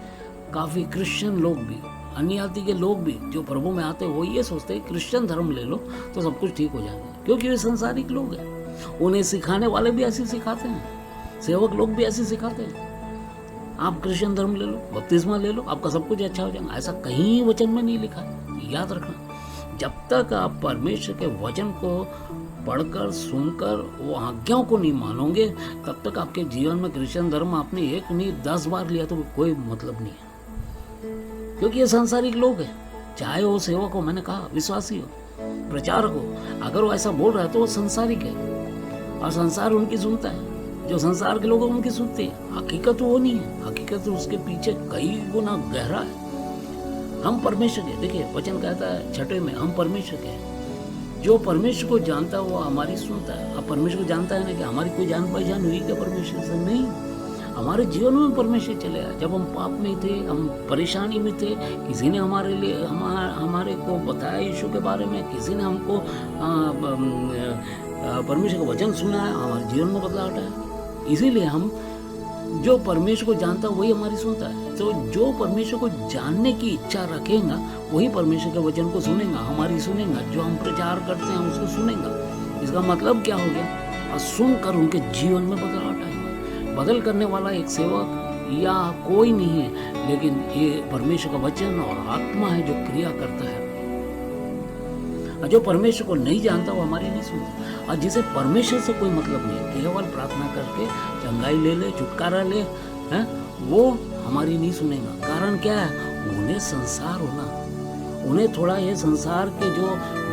काफ़ी क्रिश्चियन लोग भी, अन्य जाति के लोग भी जो प्रभु में आते हैं, वो ये सोचते हैं क्रिश्चियन धर्म ले लो तो सब कुछ ठीक हो जाएगा, क्योंकि वे संसारिक लोग हैं। उन्हें सिखाने वाले भी ऐसे सिखाते हैं, सेवक लोग भी ऐसे सिखाते हैं, आप क्रिश्चियन धर्म ले लो, बपतिस्मा ले लो, आपका सब कुछ अच्छा हो जाएगा। ऐसा कहीं वचन में नहीं लिखा है, याद रखना। जब तक आप परमेश्वर के वचन को पढ़कर सुनकर वो आज्ञाओं को नहीं मानोगे, तब तक आपके जीवन में क्रिश्चियन धर्म आपने एक नहीं 10 बार लिया तो कोई मतलब नहीं है, क्योंकि ये सांसारिक लोग हैं। चाहे वो सेवक हो, मैंने कहा विश्वासी हो, प्रचारक हो, अगर वो ऐसा बोल रहा है तो वो संसारिक है और संसार उनकी सुनता है। जो संसार के लोग उनकी सुनते हैं, हकीकत वो नहीं है, हकीकत उसके पीछे कई गुना गहरा है। हम परमेश्वर के, देखिए वचन कहता है 6 में, हम परमेश्वर के हैं। जो परमेश्वर को जानता है वो हमारी सुनता है। अब परमेश्वर को जानता है ना कि हमारी कोई जान पहचान हुई क्या परमेश्वर से? नहीं, हमारे जीवन में परमेश्वर चलेगा। जब हम पाप में थे, हम परेशानी में थे, किसी ने हमारे लिए हमारे को बताया यीशु के बारे में, किसी ने हमको परमेश्वर का वचन सुना है, हमारे जीवन में बदलाव आया। इसीलिए हम जो परमेश्वर को जानता है वही हमारी सुनता है। तो जो परमेश्वर को जानने की इच्छा रखेगा वही परमेश्वर के वचन को सुनेगा, हमारी सुनेगा। जो हम प्रचार करते हैं उसको सुनेगा। इसका मतलब क्या हो गया? और सुनकर उनके जीवन में बदलाव आएगा। बदल करने वाला एक सेवक या कोई नहीं है, लेकिन ये परमेश्वर का वचन और आत्मा है जो क्रिया करता है। और जो परमेश्वर को नहीं जानता वो हमारी नहीं सुनता। और जिसे परमेश्वर से कोई मतलब नहीं, केवल प्रार्थना करके चंगाई ले ले, छुटकारा ले, हैं, वो हमारी नहीं सुनेगा। कारण क्या है? उन्हें संसार होना, उन्हें थोड़ा ये संसार के जो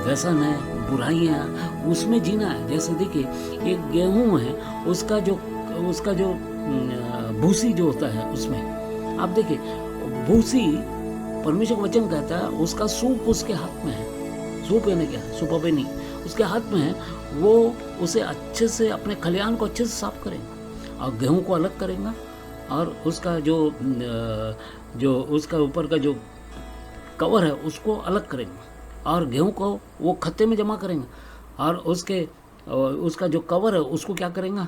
व्यसन है, बुराइयाँ, उसमें जीना है। जैसे देखिए, एक गेहूं है, उसका जो भूसी जो होता है, उसमें आप देखिए भूसी, परमेश्वर का वचन कहता है उसका सूप उसके हाथ में है। सूप यानी क्या? सूप पे नहीं, उसके हाथ में है। वो उसे अच्छे से, अपने खलियान को अच्छे से साफ करेगा और गेहूं को अलग करेगा और उसका जो उसका ऊपर का जो कवर है उसको अलग करेंगे और गेहूं को वो खत्ते में जमा करेंगे और उसका जो कवर है उसको क्या करेंगे?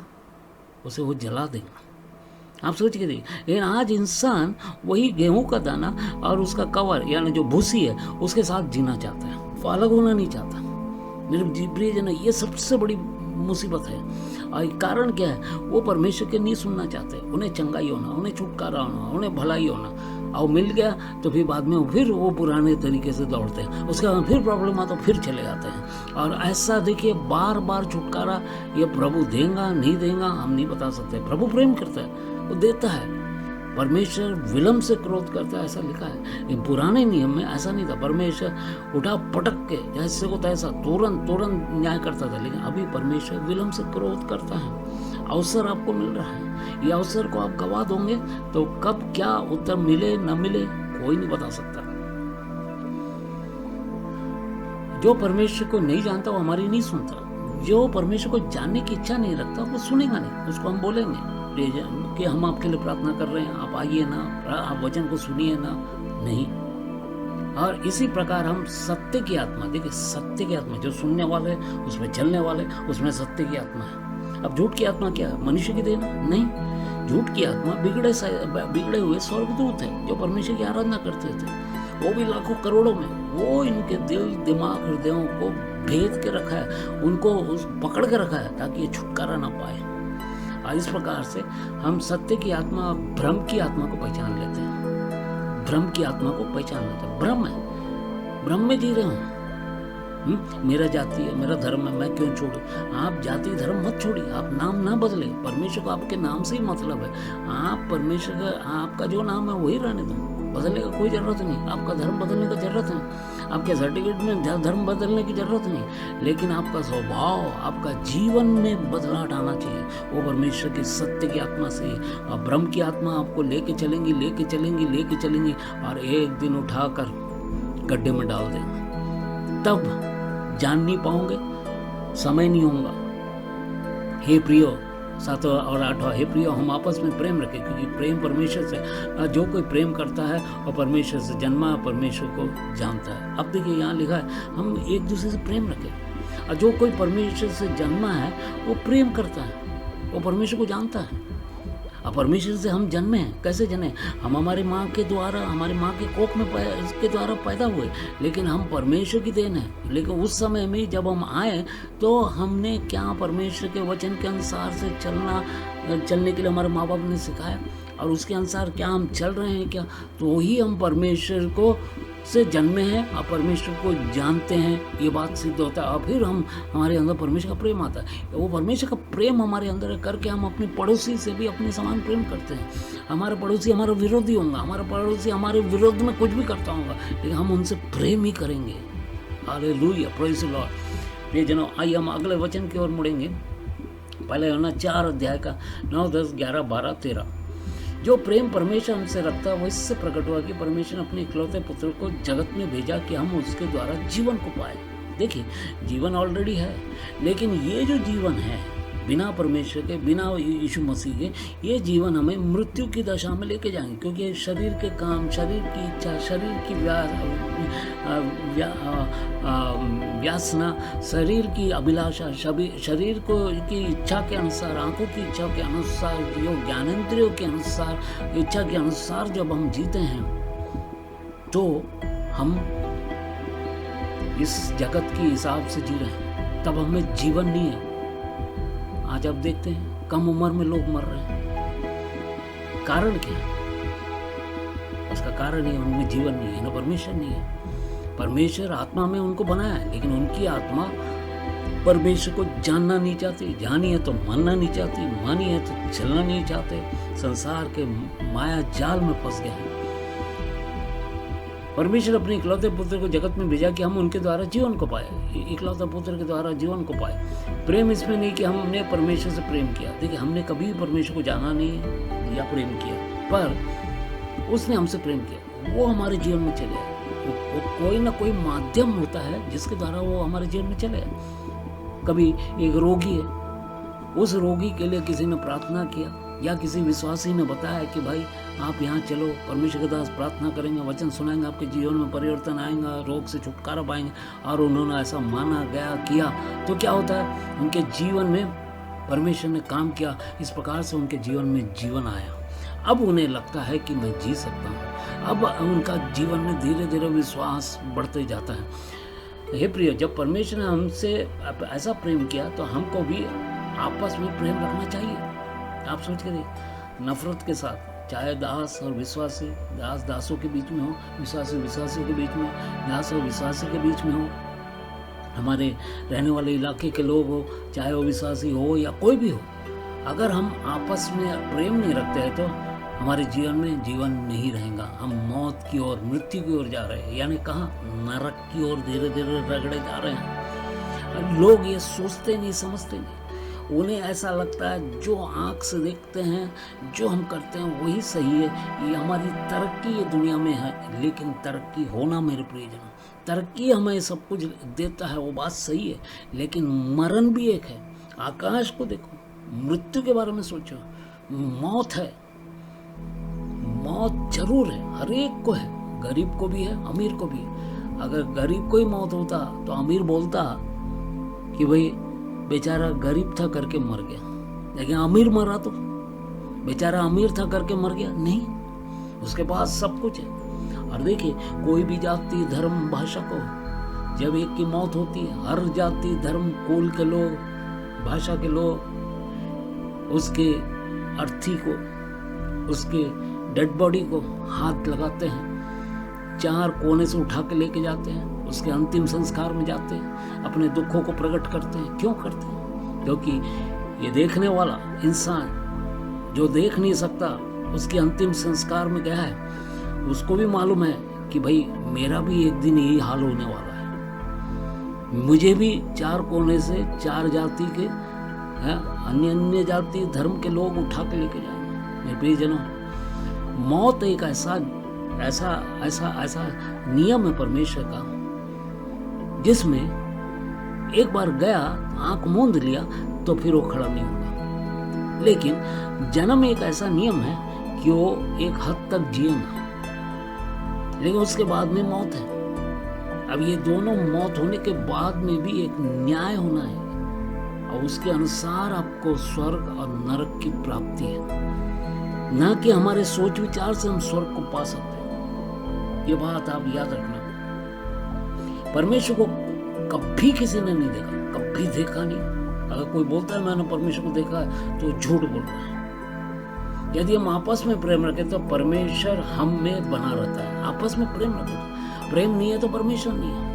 उसे वो जला देंगे। आप सोच के देखिए, लेकिन आज इंसान वही गेहूं का दाना और उसका कवर यानी जो भूसी है उसके साथ जीना चाहता है, वो अलग होना नहीं चाहता। मेरे प्रियजन, ये सबसे बड़ी मुसीबत है। और कारण क्या है? वो परमेश्वर के नहीं सुनना चाहते। उन्हें चंगाई होना, उन्हें छुटकारा होना, उन्हें भलाई होना, और मिल गया तो फिर बाद में फिर वो पुराने तरीके से दौड़ते हैं। उसके बाद फिर प्रॉब्लम आता तो फिर चले जाते हैं। और ऐसा देखिए, बार बार छुटकारा ये प्रभु देगा नहीं देगा हम नहीं बता सकते। प्रभु प्रेम करता है, वो देता है। परमेश्वर विलम्ब से क्रोध करता है, ऐसा लिखा है। पुराने नियम में ऐसा नहीं था। परमेश्वर उठा पटक के जैसे को तैसा तुरंत न्याय करता था, लेकिन अभी परमेश्वर विलम्ब से क्रोध करता है। अवसर आपको मिल रहा है, ये अवसर को आप गवा दोगे तो कब क्या उत्तर मिले न मिले कोई नहीं बता सकता। जो परमेश्वर को नहीं जानता वो हमारी नहीं सुनता। जो परमेश्वर को जानने की इच्छा नहीं रखता वो सुनेगा नहीं। उसको हम बोलेंगे कि हम आपके लिए प्रार्थना कर रहे हैं, आप आइए ना, आप वचन को सुनिए ना, नहीं। और इसी प्रकार हम सत्य की आत्मा, देखिए सत्य की आत्मा जो सुनने वाले, उसमें चलने वाले, उसमें सत्य की आत्मा है। अब झूठ की आत्मा क्या है? मनुष्य की देना नहीं। झूठ की आत्मा बिगड़े हुए स्वर्गदूत है जो परमेश्वर की आराधना करते थे, वो भी लाखों करोड़ों में। वो इनके दिल दिमाग हृदयों को भेद के रखा है, उनको पकड़ के रखा है ताकि ये छुटकारा ना पाए। और इस प्रकार से हम सत्य की आत्मा, भ्रम की आत्मा को पहचान लेते हैं। भ्रम की आत्मा को पहचान लेते हैं। भ्रम है, भ्रम में जी रहे हो। मेरा जाति है, मेरा धर्म है, मैं क्यों छोड़ू? आप जाति धर्म मत छोड़िए, आप नाम ना बदले। परमेश्वर को आपके नाम से ही मतलब है। आप परमेश्वर का, आपका जो नाम है वही रहने दो, बदलने का कोई जरूरत नहीं। आपका धर्म बदलने का जरूरत नहीं, आपके सर्टिफिकेट में धर्म बदलने की जरूरत नहीं, लेकिन आपका स्वभाव, आपका जीवन में बदलाव आना चाहिए। वो परमेश्वर की सत्य की आत्मा से। और भ्रम की आत्मा आपको लेके चलेंगी और एक दिन उठाकर गड्ढे में डाल देंगे। तब जान नहीं पाओगे, समय नहीं होगा। हे प्रियो, सातवां और आठवां, हे प्रियो हम आपस में प्रेम रखें, क्योंकि प्रेम परमेश्वर से, जो कोई प्रेम करता है और परमेश्वर से जन्मा परमेश्वर को जानता है। अब देखिए यहाँ लिखा है हम एक दूसरे से प्रेम रखें, और जो कोई परमेश्वर से जन्मा है वो प्रेम करता है, वो परमेश्वर को जानता है। अब परमेश्वर से हम जन्मे हैं, कैसे जन्मे? हम हमारी माँ के द्वारा, हमारी माँ के कोख में के द्वारा पैदा हुए, लेकिन हम परमेश्वर की देन है। लेकिन उस समय में जब हम आए तो हमने क्या परमेश्वर के वचन के अनुसार से चलने के लिए हमारे माँ बाप ने सिखाया, और उसके अनुसार क्या हम चल रहे हैं क्या? तो ही हम परमेश्वर को से जन्मे हैं और परमेश्वर को जानते हैं, ये बात सिद्ध होता है। और फिर हमारे अंदर परमेश्वर का प्रेम आता है। वो परमेश्वर का प्रेम हमारे अंदर करके हम अपने पड़ोसी से भी अपने समान प्रेम करते हैं। हमारा पड़ोसी हमारा विरोधी होगा, हमारा पड़ोसी हमारे विरोध में कुछ भी करता होगा, लेकिन हम उनसे प्रेम ही करेंगे। Hallelujah, praise the Lord. ये जनों, आइए हम अगले वचन की ओर मुड़ेंगे। पहले यूहन्ना 4 अध्याय का 9, 10, 11, 12, 13। जो प्रेम परमेश्वर हमसे रखता है वो इससे प्रकट हुआ कि परमेश्वर ने अपने इकलौते पुत्र को जगत में भेजा कि हम उसके द्वारा जीवन को पाए। देखिए, जीवन ऑलरेडी है, लेकिन ये जो जीवन है बिना परमेश्वर के, बिना यीशु मसीह के, ये जीवन हमें मृत्यु की दशा में लेके जाएंगे। क्योंकि शरीर के काम, शरीर की इच्छा, शरीर की व्यासना, शरीर की अभिलाषा, शरीर को की इच्छा के अनुसार, आंखों की इच्छा के अनुसार, जो ज्ञानेंद्रियों के अनुसार, इच्छा के अनुसार जब हम जीते हैं तो हम इस जगत के हिसाब से जी रहे हैं, तब हमें जीवन नहीं है। आज आप देखते हैं कम उम्र में लोग मर रहे हैं, कारण क्या है? उसका कारण ये उनमें जीवन नहीं है, ना परमेश्वर नहीं है। परमेश्वर आत्मा में उनको बनाया है, लेकिन उनकी आत्मा परमेश्वर को जानना नहीं चाहती। जानी है तो मानना नहीं चाहती, मानी है तो चलना नहीं चाहते, संसार के माया जाल में फंस गए हैं। परमेश्वर अपने इकलौते पुत्र को जगत में भेजा कि हम उनके द्वारा जीवन को पाए। इकलौते पुत्र के द्वारा जीवन को पाए। प्रेम इसमें नहीं कि हमने परमेश्वर से प्रेम किया। देखिए, हमने कभी भी परमेश्वर को जाना नहीं है या प्रेम किया, पर उसने हमसे प्रेम किया, वो हमारे जीवन में चले आए। वो कोई ना कोई माध्यम होता है जिसके द्वारा वो हमारे जीवन में चले आए। कभी एक रोगी है, उस रोगी के लिए किसी ने प्रार्थना किया, या किसी विश्वासी ने बताया कि भाई आप यहाँ चलो, परमेश्वर के दास प्रार्थना करेंगे, वचन सुनाएंगे, आपके जीवन में परिवर्तन आएगा, रोग से छुटकारा पाएंगे, और उन्होंने ऐसा माना गया किया, तो क्या होता है? उनके जीवन में परमेश्वर ने काम किया, इस प्रकार से उनके जीवन में जीवन आया। अब उन्हें लगता है कि मैं जी सकता हूँ। अब उनका जीवन में धीरे धीरे विश्वास बढ़ते जाता है। हे प्रिय, जब परमेश्वर ने हमसे ऐसा प्रेम किया तो हमको भी आपस में प्रेम रखना चाहिए। आप सोच के देखिए, नफरत के साथ, चाहे दास और विश्वासी, दास दासों के बीच में हो, विश्वासी विश्वासियों के बीच में, दास और विश्वासी के बीच में हो, हमारे रहने वाले इलाके के लोग हो, चाहे वो विश्वासी हो या कोई भी हो, अगर हम आपस में प्रेम नहीं रखते हैं तो हमारे जीवन में जीवन नहीं रहेगा। हम मौत की ओर, मृत्यु की ओर जा रहे हैं, यानी कहाँ? नरक की ओर धीरे धीरे रगड़े जा रहे हैं। लोग ये सोचते नहीं, समझते नहीं। उन्हें ऐसा लगता है जो आँख से देखते हैं, जो हम करते हैं वही सही है, ये हमारी तरक्की ये दुनिया में है। लेकिन तरक्की होना, मेरे प्रियजनों, तरक्की हमें सब कुछ देता है, वो बात सही है, लेकिन मरण भी एक है। आकाश को देखो, मृत्यु के बारे में सोचो, मौत है, मौत जरूर है, हर एक को है, गरीब को भी है, अमीर को भी है। अगर गरीब को ही मौत होता तो अमीर बोलता कि भाई बेचारा गरीब था करके मर गया, लेकिन अमीर मरा तो बेचारा अमीर था करके मर गया नहीं, उसके पास सब कुछ है। और देखिए, कोई भी जाति, धर्म, भाषा को जब एक की मौत होती है, हर जाति, धर्म, कुल के लोग, भाषा के लोग उसके अर्थी को, उसके डेड बॉडी को हाथ लगाते हैं, 4 कोने से उठा के लेके जाते हैं, उसके अंतिम संस्कार में जाते हैं, अपने दुखों को प्रकट करते हैं। क्यों करते हैं? क्योंकि ये देखने वाला इंसान जो देख नहीं सकता, उसके अंतिम संस्कार में गया है, उसको भी मालूम है कि भाई मेरा भी एक दिन यही हाल होने वाला है, मुझे भी 4 कोने से 4 जाति के, अन्य जाति, धर्म के लोग उठा के लेके जाएंगे। मेरे प्रियजनों, मौत एक ऐसा नियम है परमेश्वर का, जिसमें एक बार गया, आंख मूंद लिया तो फिर वो खड़ा नहीं होगा। लेकिन जन्म एक ऐसा नियम है कि वो एक हद तक जिएगा, लेकिन उसके बाद में मौत है। अब ये दोनों मौत होने के बाद में भी एक न्याय होना है, और उसके अनुसार आपको स्वर्ग और नरक की प्राप्ति है, न कि हमारे सोच विचार से हम स्वर्ग को पा सकते हैं। ये बात आप याद रखना। परमेश्वर को कभी किसी ने नहीं देखा, कभी देखा नहीं। अगर कोई बोलता है मैंने परमेश्वर को देखा है तो झूठ बोल रहा है। यदि हम आपस में प्रेम रखें तो परमेश्वर हम में बना रहता है। आपस में प्रेम रखें। प्रेम नहीं है तो परमेश्वर नहीं है,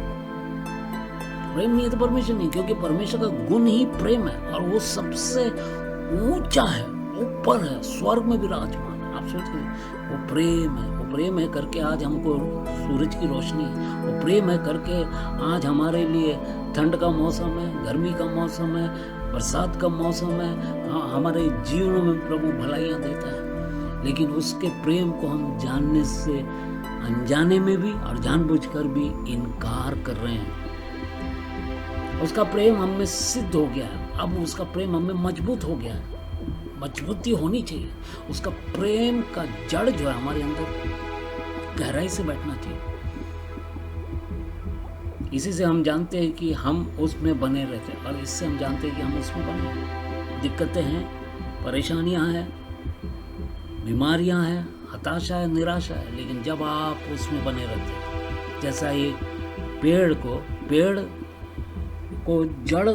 प्रेम नहीं है तो परमेश्वर नहीं, क्योंकि परमेश्वर का गुण ही प्रेम है, और वो सबसे ऊंचा है, ऊपर है, स्वर्ग में विराजमान है। आप सोच वो प्रेम है, वो प्रेम है करके आज हमको सूरज की रोशनी है, वो प्रेम है करके आज हमारे लिए ठंड का मौसम है, गर्मी का मौसम है, बरसात का मौसम है। हाँ, हमारे जीवन में प्रभु भलाइयाँ देता है, लेकिन उसके प्रेम को हम जानने से अनजाने में भी और जानबूझकर भी इनकार कर रहे हैं। उसका प्रेम हम में सिद्ध हो गया है, अब उसका प्रेम हम में मजबूत हो गया है। मजबूती होनी चाहिए। उसका प्रेम का जड़ जो है हमारे अंदर गहराई से बैठना चाहिए। इसी से हम जानते हैं कि हम उसमें बने रहते हैं, और इससे हम जानते हैं कि हम उसमें बने हैं। दिक्कतें हैं, परेशानियां हैं, बीमारियां हैं, हताशा है, निराशा है, लेकिन जब आप उसमें बने रहते हैं, जैसा एक पेड़ को जड़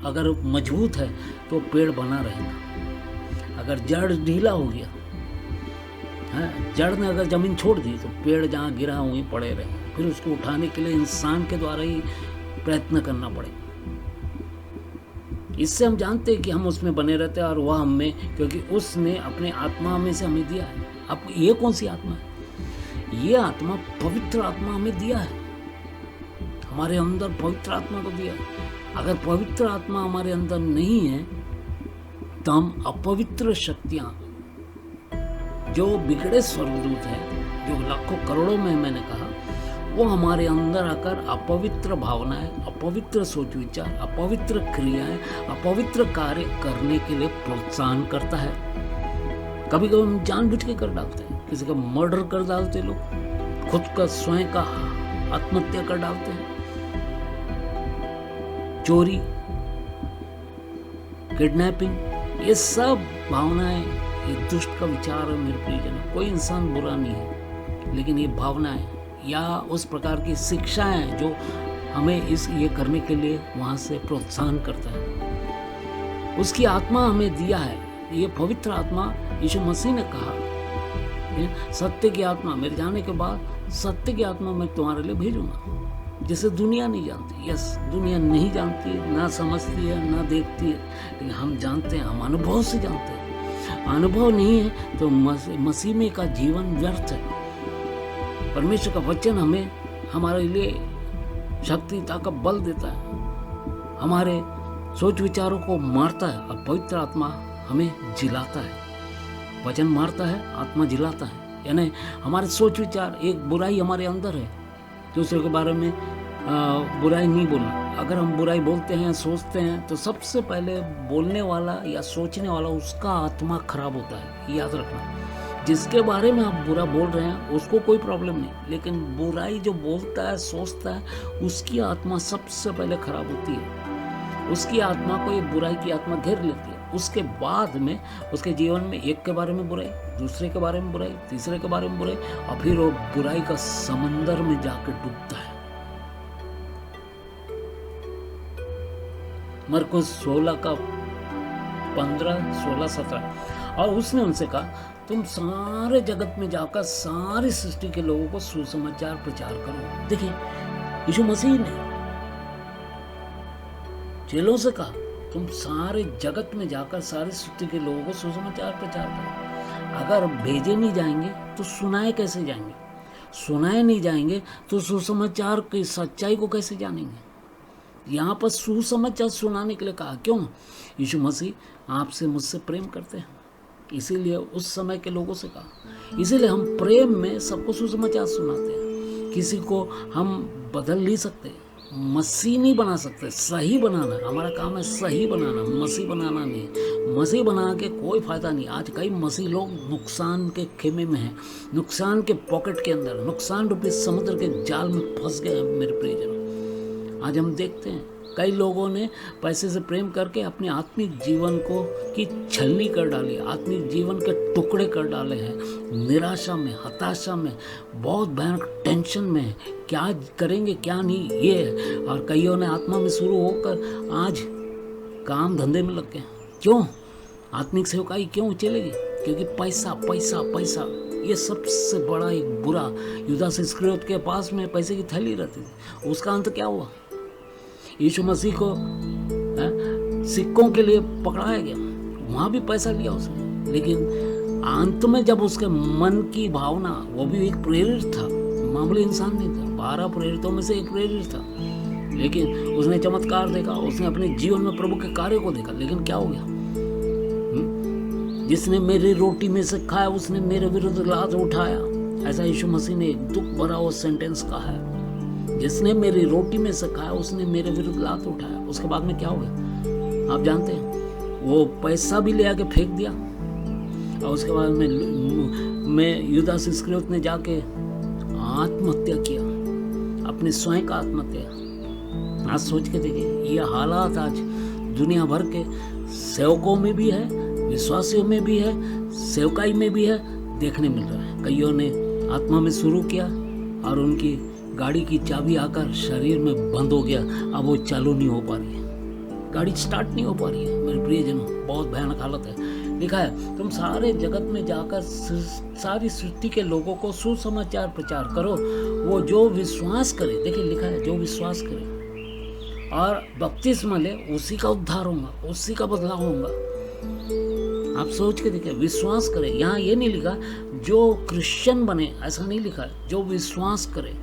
अगर मजबूत है तो पेड़ बना रहेगा। अगर जड़ ढीला हो गया है, जड़ ने अगर जमीन छोड़ दी तो पेड़ जहाँ गिरा वहीं पड़े रहे। फिर उसको उठाने के लिए इंसान के द्वारा ही प्रयत्न करना पड़ेगा। इससे हम जानते हैं कि हम उसमें बने रहते हैं और वह हमें, क्योंकि उसने अपने आत्मा में से हमें दिया है। अब ये कौन सी आत्मा है? ये आत्मा पवित्र आत्मा हमें दिया है, हमारे अंदर पवित्र आत्मा को दिया है। अगर पवित्र आत्मा हमारे अंदर नहीं है तो हम अपवित्र शक्तियां, जो बिगड़े स्वर्गदूत हैं, जो लाखों करोड़ों में मैंने कहा, वो हमारे अंदर आकर अपवित्र भावनाएं, अपवित्र सोच विचार, अपवित्र क्रियाएं, अपवित्र कार्य करने के लिए प्रोत्साहन करता है। कभी कभी हम जानबूझ के कर डालते हैं, किसी का मर्डर कर डालते लोग, खुद का स्वयं का आत्महत्या कर डालते हैं, चोरी, किडनैपिंग, ये सब भावनाएं, ये दुष्ट का विचार है मेरे प्रियजन। कोई इंसान बुरा नहीं है, लेकिन ये भावनाएं या उस प्रकार की शिक्षाएं जो हमें ये करने के लिए वहां से प्रोत्साहन करता है। उसकी आत्मा हमें दिया है, ये पवित्र आत्मा। यीशु मसीह ने कहा, सत्य की आत्मा, मेरे जाने के बाद सत्य की आत्मा मैं तुम्हारे लिए भेजूंगा, जिसे दुनिया नहीं जानती। यस, दुनिया नहीं जानती, ना समझती है, ना देखती है, लेकिन हम जानते हैं, हम अनुभव से जानते हैं। अनुभव नहीं है तो मसीह में का जीवन व्यर्थ है। परमेश्वर का वचन हमें हमारे लिए शक्ति, ताकत, बल देता है, हमारे सोच विचारों को मारता है, और पवित्र आत्मा हमें जिलाता है। वचन मारता है, आत्मा जिलाता है। यानी हमारे सोच विचार, एक बुराई हमारे अंदर है, दूसरे के बारे में बुराई नहीं बोलना। अगर हम बुराई बोलते हैं, सोचते हैं, तो सबसे पहले बोलने वाला या सोचने वाला, उसका आत्मा खराब होता है। याद रखना, जिसके बारे में आप बुरा बोल रहे हैं उसको कोई प्रॉब्लम नहीं, लेकिन बुराई जो बोलता है, सोचता है, उसकी आत्मा सबसे पहले खराब होती है। उसकी आत्मा को ये बुराई की आत्मा घेर लेती है। उसके बाद में उसके जीवन में एक के बारे में बुराई, दूसरे के बारे में बुराई, तीसरे के बारे में बुराई, और फिर वो बुराई का समंदर में जाकर डूबता है। मरकुस 16 का 15, 16, 17। और उसने उनसे कहा, तुम सारे जगत में जाकर सारी सृष्टि के लोगों को सुसमाचार प्रचार करो। देखिए, यीशु मसीह ने चेलों से कहा, तुम सारे जगत में जाकर सारी सृष्टि के लोगों को सुसमाचार प्रचार करो। अगर भेजे नहीं जाएंगे तो सुनाए कैसे जाएंगे? सुनाए नहीं जाएंगे तो सुसमाचार की सच्चाई को कैसे जानेंगे? यहाँ पर सुसमाचार सुनाने के लिए कहा। क्यों? यीशु मसीह आपसे मुझसे प्रेम करते हैं, इसीलिए उस समय के लोगों से कहा। इसीलिए हम प्रेम में सबको सुसमाचार सुनाते हैं। किसी को हम बदल नहीं सकते, मसीह नहीं बना सकते, सही बनाना। हमारा काम है सही बनाना, मसीह बनाना नहीं। मसीह बना के कोई फ़ायदा नहीं। आज कई मसीह लोग नुकसान के खेमे में हैं, नुकसान के पॉकेट के अंदर, नुकसान रूपी समुद्र के जाल में फंस गए हैं मेरे प्रियजनों। आज हम देखते हैं कई लोगों ने पैसे से प्रेम करके अपने आत्मिक जीवन को की छलनी कर डाली, आत्मिक जीवन के टुकड़े कर डाले हैं। निराशा में, हताशा में, बहुत भयानक टेंशन में, क्या करेंगे क्या नहीं ये है। और कईयों ने आत्मा में शुरू होकर आज काम धंधे में लग गए। क्यों? आत्मिक सेवकाई क्यों चलेगी? क्योंकि पैसा पैसा पैसा, ये सबसे बड़ा एक बुरा। यूदास इस्करियोत के पास में पैसे की थैली रहती थी। उसका अंत क्या हुआ? यीशु मसीह को सिक्कों के लिए पकड़ाया गया, वहाँ भी पैसा लिया उसने। लेकिन अंत में जब उसके मन की भावना, वो भी एक प्रेरित था, मामूली इंसान नहीं था, 12 प्रेरितों में से एक प्रेरित था, लेकिन उसने चमत्कार देखा, उसने अपने जीवन में प्रभु के कार्य को देखा। लेकिन क्या हो गया? जिसने मेरी रोटी में से खाया उसने मेरे विरुद्ध लात उठाया। ऐसा यीशु मसीह ने एक दुख भरा वो सेंटेंस कहा है। जिसने मेरी रोटी में से खाया उसने मेरे विरुद्ध लात उठाया। उसके बाद में क्या हो गया आप जानते हैं? वो पैसा भी ले आके फेंक दिया। और उसके बाद में यूदास इस्करियोत ने जाके आत्महत्या किया, अपने स्वयं का आत्महत्या। आज सोच के देखिए, ये हालात आज दुनिया भर के सेवकों में भी है, विश्वासियों में भी है, सेवकाई में भी है, देखने मिल रहा है। कईयों ने आत्मा में शुरू किया और उनकी गाड़ी की चाबी आकर शरीर में बंद हो गया, अब वो चालू नहीं हो पा रही है, गाड़ी स्टार्ट नहीं हो पा रही है। मेरे प्रियजनों, बहुत भयानक हालत है। लिखा है तुम सारे जगत में जाकर सारी सृष्टि के लोगों को सुसमाचार प्रचार करो। वो जो विश्वास करे, देखिए लिखा है जो विश्वास करे और बपतिस्मा ले, उसी का उद्धार होगा, उसी का बदलाव होगा। आप सोच के देखिए, विश्वास करे। यहाँ ये नहीं लिखा जो क्रिश्चियन बने, ऐसा नहीं लिखा है, जो विश्वास करे।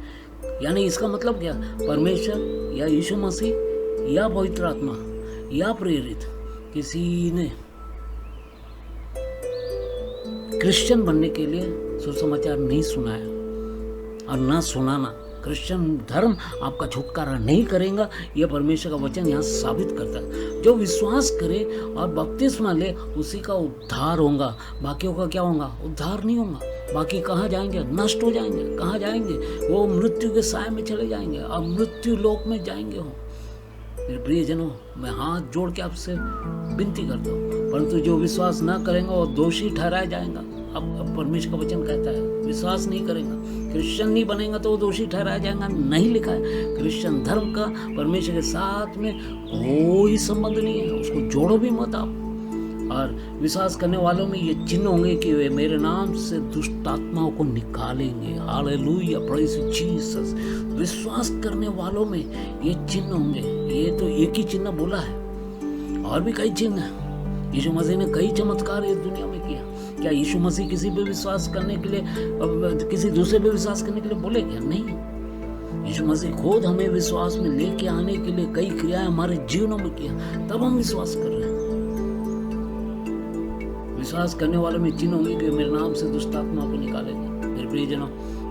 यानी इसका मतलब क्या? परमेश्वर या यीशु मसीह या पवित्र आत्मा या प्रेरित किसी ने क्रिश्चियन बनने के लिए सुसमाचार नहीं सुनाया और ना सुनाना। क्रिश्चियन धर्म आपका छुटकारा नहीं करेगा, यह परमेश्वर का वचन यहाँ साबित करता है। जो विश्वास करे और बपतिस्मा ले, उसी का उद्धार होगा, बाकियों का क्या होगा? उद्धार नहीं होगा। बाकी कहाँ जाएंगे? नष्ट हो जाएंगे। कहाँ जाएंगे? वो मृत्यु के साए में चले जाएंगे और मृत्यु लोक में जाएंगे। हो मेरे प्रियजनों, मैं हाथ जोड़ के आपसे विनती करता हूँ, परंतु जो विश्वास ना करेंगे वो दोषी ठहराया जाएगा। अब परमेश्वर का वचन कहता है विश्वास नहीं करेगा, क्रिश्चियन नहीं बनेगा तो वो दोषी ठहराया जाएगा। नहीं लिखा है क्रिश्चियन धर्म का परमेश्वर के साथ में कोई संबंध नहीं है, उसको जोड़ो भी मत आप। और विश्वास करने वालों में ये चिन्ह होंगे कि वे मेरे नाम से दुष्ट आत्माओं को निकालेंगे। Hallelujah, praise Jesus. विश्वास करने वालों में ये चिन्ह होंगे। ये तो एक ही चिन्ह बोला है, और भी कई चिन्ह हैं। यीशु मसीह ने कई चमत्कार इस दुनिया में किया। क्या यीशु मसीह किसी पे विश्वास करने के लिए, किसी दूसरे पे विश्वास करने के लिए बोले क्या? नहीं। यीशु मसीह खुद हमें विश्वास में लेके आने के लिए कई क्रियाएं हमारे जीवनों में किया, तब हम विश्वास कर रहे हैं। विश्वास करने वालों में चिन्ह होंगे कि मेरे नाम से दुष्ट आत्मा को निकालेंगे। मेरे प्रियजनों,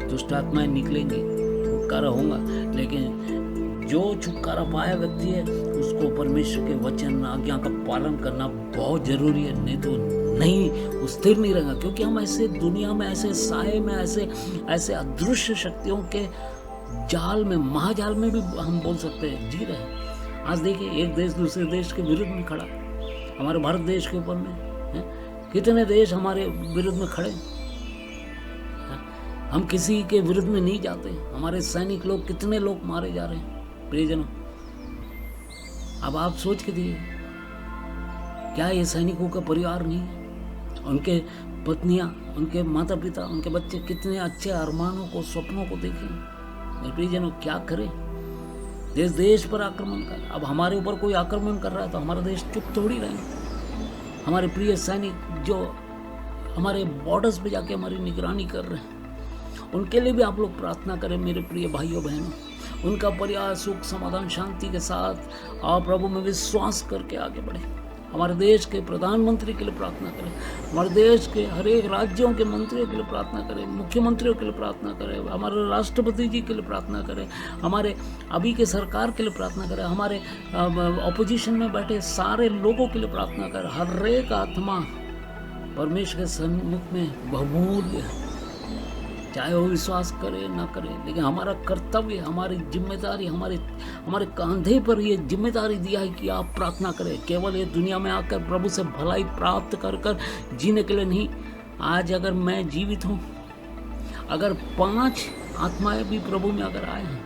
दुष्ट आत्माएं निकलेंगी, छुटकारा होगा। लेकिन जो छुटकारा पाया व्यक्ति है, उसको परमेश्वर के वचन आज्ञा का पालन करना बहुत जरूरी है, नहीं तो नहीं स्थिर नहीं रहेगा। क्योंकि हम ऐसे दुनिया में, ऐसे साए में, ऐसे अदृश्य शक्तियों के जाल में, महाजाल में भी हम बोल सकते हैं जी रहे हैं। आज देखिए, एक देश दूसरे देश के विरुद्ध में खड़ा, हमारे भारत देश के ऊपर में है, कितने देश हमारे विरुद्ध में खड़े। हम किसी के विरुद्ध में नहीं जाते। हमारे सैनिक लोग, कितने लोग मारे जा रहे हैं प्रियजनों। अब आप सोच के दिए, क्या ये सैनिकों का परिवार नहीं है? उनके पत्नियां, उनके माता पिता, उनके बच्चे कितने अच्छे अरमानों को, सपनों को देखें। मेरे प्रियजनों, क्या करें? देश देश पर आक्रमण कर। अब हमारे ऊपर कोई आक्रमण कर रहा है तो हमारा देश चुप थोड़ी रहे। हमारे प्रिय सैनिक जो हमारे बॉर्डर्स पे जाके हमारी निगरानी कर रहे हैं, उनके लिए भी आप लोग प्रार्थना करें मेरे प्रिय भाइयों बहनों। उनका परिवार सुख, समाधान, शांति के साथ और प्रभु में विश्वास करके आगे बढ़े। हमारे देश के प्रधानमंत्री के लिए प्रार्थना करें, हमारे देश के हर एक राज्यों के मंत्रियों के लिए प्रार्थना करें, मुख्यमंत्रियों के लिए प्रार्थना करें, हमारे राष्ट्रपति जी के लिए प्रार्थना करें, हमारे अभी के सरकार के लिए प्रार्थना करें, हमारे ऑपोजिशन में बैठे सारे लोगों के लिए प्रार्थना करें। हर एक आत्मा परमेश्वर के सन्मुख में बहुमूल्य है, चाहे वो विश्वास करे ना करे, लेकिन हमारा कर्तव्य, हमारी जिम्मेदारी, हमारे कंधे पर ये जिम्मेदारी दिया है कि आप प्रार्थना करें। केवल ये दुनिया में आकर प्रभु से भलाई प्राप्त कर कर जीने के लिए नहीं। आज अगर मैं जीवित हूँ, अगर 5 आत्माएं भी प्रभु में अगर आए हैं,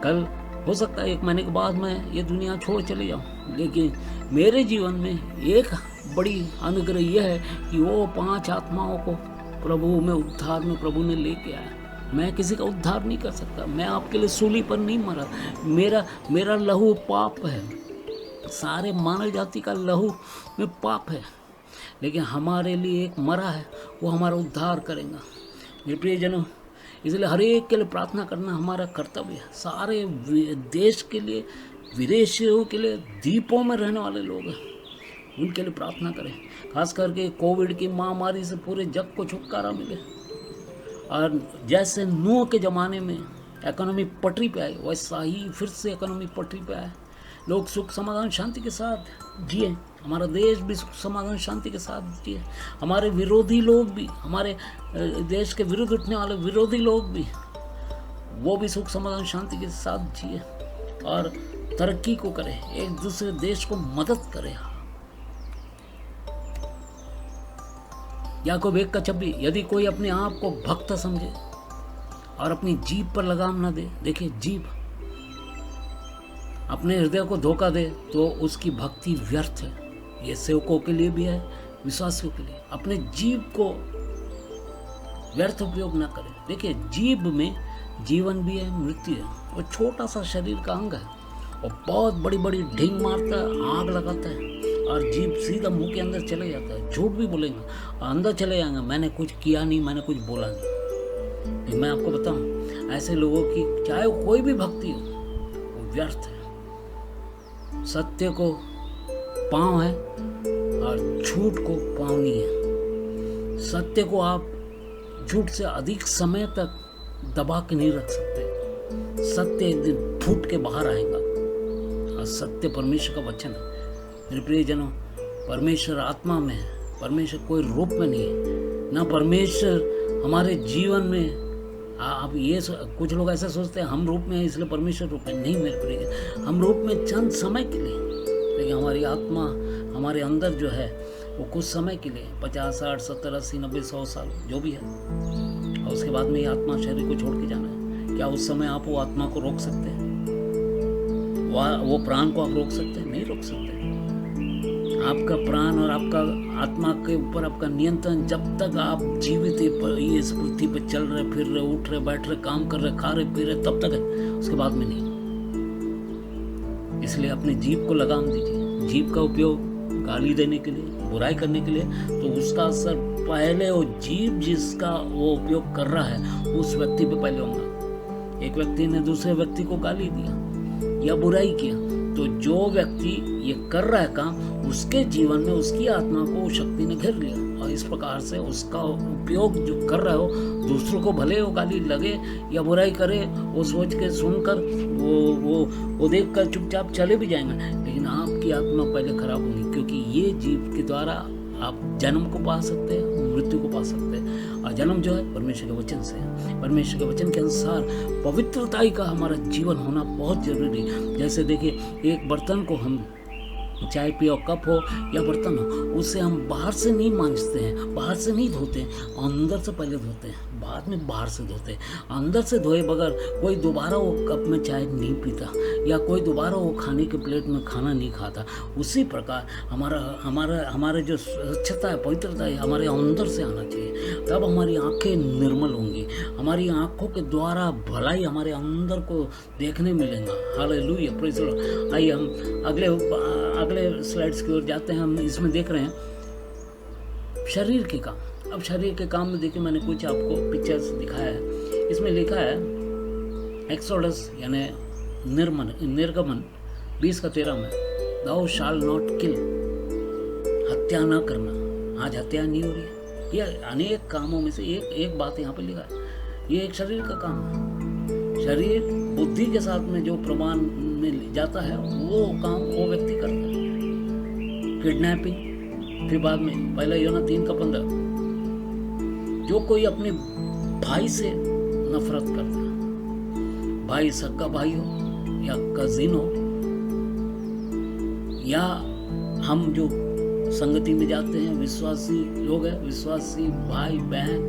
कल हो सकता है 1 महीने के बाद मैं ये दुनिया छोड़ चले जाऊँ, लेकिन मेरे जीवन में एक बड़ी अनुग्रह यह है कि वो 5 आत्माओं को प्रभु में उद्धार में प्रभु ने लेके आया। मैं किसी का उद्धार नहीं कर सकता, मैं आपके लिए सूली पर नहीं मरा, मेरा लहू पाप है, सारे मानव जाति का लहू में पाप है, लेकिन हमारे लिए एक मरा है, वो हमारा उद्धार करेगा। मेरे प्रियजनों, इसलिए हर एक के लिए प्रार्थना करना हमारा कर्तव्य है। सारे देश के लिए, विदेशियों के लिए, द्वीपों में रहने वाले लोग हैं, उनके लिए प्रार्थना करें। खास करके कोविड की महामारी से पूरे जग को छुटकारा मिले, और जैसे नूह के ज़माने में इकोनॉमी पटरी पे आई, वैसा ही फिर से इकोनॉमी पटरी पे आए, लोग सुख समाधान शांति के साथ जिए, हमारा देश भी सुख समाधान शांति के साथ जिए, हमारे विरोधी लोग भी, हमारे देश के विरुद्ध उठने वाले विरोधी लोग भी, वो भी सुख समाधान शांति के साथ जिए और तरक्की को करें, एक दूसरे देश को मदद करें। याकूब 1:26, यदि कोई अपने आप को भक्त समझे और अपनी जीभ पर लगाम न दे, देखिए जीभ, अपने हृदय को धोखा दे तो उसकी भक्ति व्यर्थ है। ये सेवकों के लिए भी है, विश्वासियों के लिए। अपने जीभ को व्यर्थ उपयोग न करें। देखिए जीभ में जीवन भी है, मृत्यु है। वो छोटा सा शरीर का अंग है और बहुत बड़ी बड़ी ढींग मारता है, आग लगाता है, और जीभ सीधा मुंह के अंदर चले जाता है। झूठ भी बोलेंगे, अंदर चले जाएंगे, मैंने कुछ किया नहीं, मैंने कुछ बोला नहीं। मैं आपको बताऊं, ऐसे लोगों की चाहे कोई भी भक्ति हो, वो व्यर्थ है। सत्य को पांव है और झूठ को पांव नहीं है। सत्य को आप झूठ से अधिक समय तक दबा के नहीं रख सकते। सत्य एक दिन फूट के बाहर आएगा, और सत्य परमेश्वर का वचन है। मेरे प्रियजनों, परमेश्वर आत्मा में है, परमेश्वर कोई रूप में नहीं है। ना परमेश्वर हमारे जीवन में, आप ये कुछ लोग ऐसा सोचते हैं हम रूप में हैं इसलिए परमेश्वर रूप में नहीं। मेरे प्रिय, हम रूप में चंद समय के लिए, लेकिन हमारी आत्मा हमारे अंदर जो है वो कुछ समय के लिए, 50, 60, 70, 80, 90, 100 साल जो भी है, और उसके बाद में ये आत्मा शरीर को छोड़ के जाना है। क्या उस समय आप वो आत्मा को रोक सकते हैं? वो प्राण को आप रोक सकते हैं? नहीं रोक सकते। आपका प्राण और आपका आत्मा के ऊपर आपका नियंत्रण जब तक आप जीवित ये इस पृथ्वी पर चल रहे, फिर रहे, उठ रहे, बैठ रहे, काम कर रहे, खा रहे, पी रहे, तब तक है, उसके बाद में नहीं। इसलिए अपनी जीभ को लगाम दीजिए। जीभ का उपयोग गाली देने के लिए, बुराई करने के लिए, तो उसका असर पहले वो जीभ जिसका वो उपयोग कर रहा है उस व्यक्ति पे पहले होगा। एक व्यक्ति ने दूसरे व्यक्ति को गाली दिया या बुराई किया, तो जो व्यक्ति ये कर रहा है काम, उसके जीवन में उसकी आत्मा को शक्ति ने घेर लिया, और इस प्रकार से उसका उपयोग जो कर रहा हो, दूसरों को भले वो गाली लगे या बुराई करे, वो सोच के सुनकर वो देख कर चुपचाप चले भी जाएंगे, लेकिन आपकी आत्मा पहले खराब होगी, क्योंकि ये जीव के द्वारा आप जन्म को पा सकते हैं, मृत्यु को पा सकते हैं। और जन्म जो है परमेश्वर के वचन से है। परमेश्वर के वचन के अनुसार पवित्रता का हमारा जीवन होना बहुत जरूरी है। जैसे देखिए, एक बर्तन को हम, चाय पियो कप हो या बर्तन हो, उसे हम बाहर से नहीं मांजते हैं, बाहर से नहीं धोते हैं, अंदर से पहले धोते हैं, बाद में बाहर से धोते हैं। अंदर से धोए बगैर कोई दोबारा वो कप में चाय नहीं पीता, या कोई दोबारा वो खाने के प्लेट में खाना नहीं खाता। उसी प्रकार हमारे जो स्वच्छता है, पवित्रता है, हमारे अंदर से आना चाहिए, तब हमारी आंखें निर्मल होंगी। हमारी आंखों के द्वारा भलाई हमारे अंदर को देखने मिलेगा। Hallelujah, praise the Lord. आइए हम अगले स्लाइड्स की ओर जाते हैं। हम इसमें देख रहे हैं शरीर के काम। अब शरीर के काम में देखिए, मैंने कुछ आपको पिक्चर्स दिखाया है। इसमें लिखा है एक्सोडस यानी निर्गमन 20:13 में, thou shall not kill। हत्या ना करना। आज हत्या नहीं हो रही है। ये अनेक कामों में से एक बात यहाँ पे लिखा है, ये एक शरीर का काम है। शरीर बुद्धि के साथ में जो प्रमाण में जाता है वो काम वो व्यक्ति करता है। किडनैपिंग, फिर बाद में पहला यूहन्ना 3:15, जो कोई अपने भाई से नफरत करता है, भाई सक्का भाई हो या कजिन हो, या हम जो संगति में जाते हैं, विश्वासी लोग हैं, विश्वासी भाई बहन,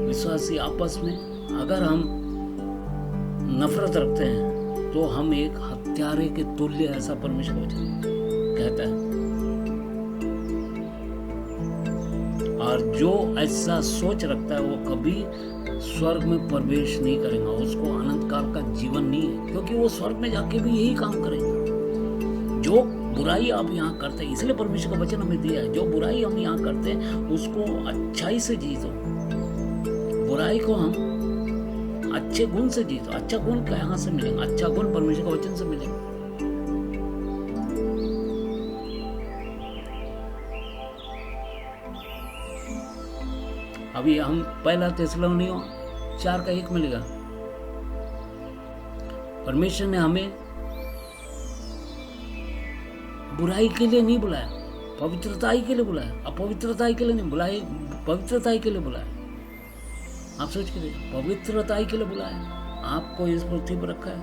विश्वासी आपस में अगर हम नफरत रखते हैं तो हम एक हत्यारे के तुल्य, ऐसा परमेश्वर वचन कहता है। और जो ऐसा सोच रखता है वो कभी स्वर्ग में प्रवेश नहीं करेगा, उसको अनंत काल का जीवन नहीं है, क्योंकि वो स्वर्ग में जाके भी यही काम करेगा। जो बुराई आप यहाँ करते हैं, इसलिए परमेश्वर का वचन हमें दिया है, जो बुराई हम यहाँ करते हैं उसको अच्छाई से जीतो, बुराई को हम अच्छे गुण से जीतो। अच्छा गुण कहाँ से मिलेगा? अच्छा गुण परमेश्वर का वचन से मिलेगा। अभी हम पहला थिस्सलुनीकियों 4:1 में लिखा, परमेश्वर ने हमें बुराई के लिए नहीं बुलाया, पवित्रताई के लिए बुलाया। अपवित्रताई के लिए नहीं बुलाया, पवित्रताई के लिए बुलाया। आप सोच के देखिए, पवित्रताई के लिए बुलाया। आपको इस पृथ्वी पर रखा है,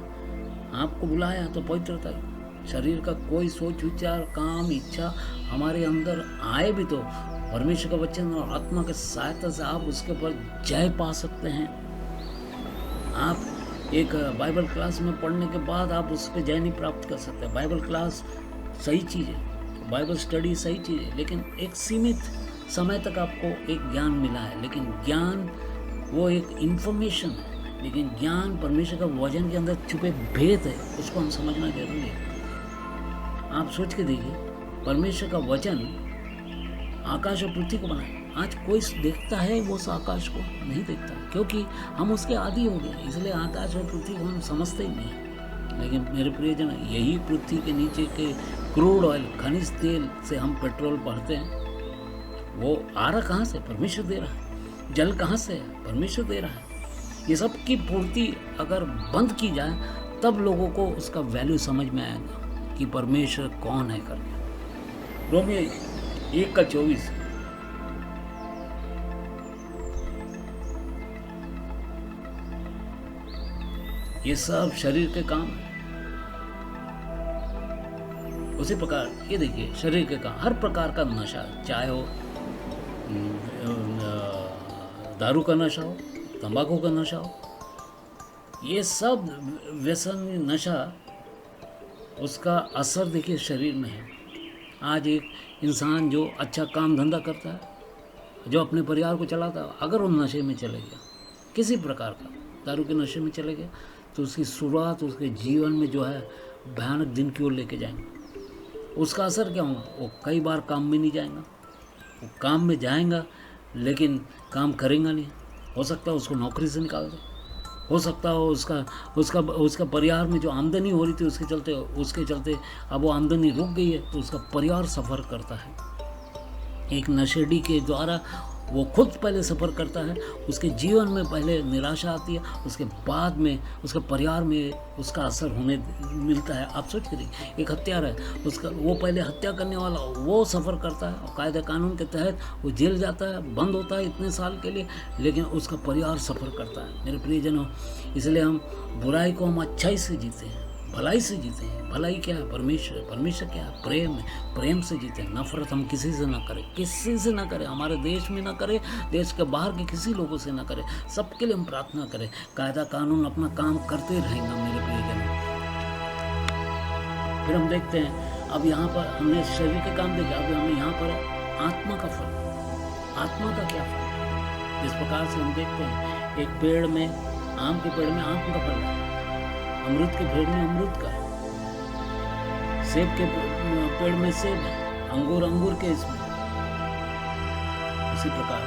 आपको बुलाया तो पवित्रताई। शरीर का कोई सोच विचार काम इच्छा हमारे अंदर आए भी तो परमेश्वर का वचन और आत्मा के सहायता से आप उसके ऊपर जय पा सकते हैं। आप एक बाइबल क्लास में पढ़ने के बाद आप उस पर जय नहीं प्राप्त कर सकते। बाइबल क्लास सही चीज़ है, बाइबल स्टडी सही चीज़ है, लेकिन एक सीमित समय तक आपको एक ज्ञान मिला है। लेकिन ज्ञान वो एक इंफॉर्मेशन है, लेकिन ज्ञान परमेश्वर का वचन के अंदर छुपे भेद है, उसको हम समझना जरूरी है। आप सोच के देखिए, परमेश्वर का वचन आकाश और पृथ्वी को बनाया। आज कोई देखता है वो उस आकाश को नहीं देखता, क्योंकि हम उसके आदी हो गए, इसलिए आकाश और पृथ्वी को हम समझते ही नहीं। लेकिन मेरे प्रियजन, यही पृथ्वी के नीचे के क्रूड ऑयल, खनिज तेल से हम पेट्रोल भरते हैं, वो आ रहा कहाँ से? परमेश्वर दे रहा है। जल कहाँ से है? परमेश्वर दे रहा है। ये सब की पूर्ति अगर बंद की जाए तब लोगों को उसका वैल्यू समझ में आएगा कि परमेश्वर कौन है करके। रोमियो 1:24, ये सब शरीर के काम है। उसी प्रकार ये देखिए, शरीर के काम, हर प्रकार का नशा, चाहे हो दारू का नशा हो, तंबाकू का नशा हो, ये सब व्यसन नशा, उसका असर देखिए शरीर में है। आज एक इंसान जो अच्छा काम धंधा करता है, जो अपने परिवार को चलाता है, अगर वो नशे में चले गया, किसी प्रकार का दारू के नशे में चले गया, तो उसकी शुरुआत उसके जीवन में जो है भयानक दिन की ओर लेके जाएंगे। उसका असर क्या होगा? वो कई बार काम में नहीं जाएगा, वो काम में जाएगा लेकिन काम करेगा नहीं। हो सकता है उसको नौकरी से निकाल दे, हो सकता है उसका परिवार में जो आमदनी हो रही थी उसके चलते अब वो आमदनी रुक गई है, तो उसका परिवार सफ़र करता है। एक नशेड़ी के द्वारा वो खुद पहले सफ़र करता है, उसके जीवन में पहले निराशा आती है, उसके बाद में उसके परिवार में उसका असर होने मिलता है। आप सोच करिए, एक हत्यारा है, वो पहले हत्या करने वाला वो सफ़र करता है और कायदे कानून के तहत वो जेल जाता है, बंद होता है इतने साल के लिए, लेकिन उसका परिवार सफ़र करता है। मेरे प्रियजनों, इसलिए हम बुराई को हम अच्छाई से जीते हैं, भलाई से जीते हैं। भलाई क्या है? परमेश्वर। परमेश्वर क्या है? प्रेम है। प्रेम से जीते हैं। नफरत हम किसी से ना करें, किसी से ना करें, हमारे देश में ना करें, देश के बाहर के किसी लोगों से ना करें, सबके लिए हम प्रार्थना करें। कायदा कानून अपना काम करते रहेंगे मेरे प्रियजनों। फिर हम देखते हैं, अब यहाँ पर हमने शरीर के काम देखे, अब हमें यहाँ पर आत्मा का फल, आत्मा का क्या फल? इस प्रकार से हम देखते हैं, एक पेड़ में, आम के पेड़ में आम का फल है, अमरूद के पेड़ में अमरूद का, सेब के पेड़ में सेब है, अंगूर के इसमें। उसी प्रकार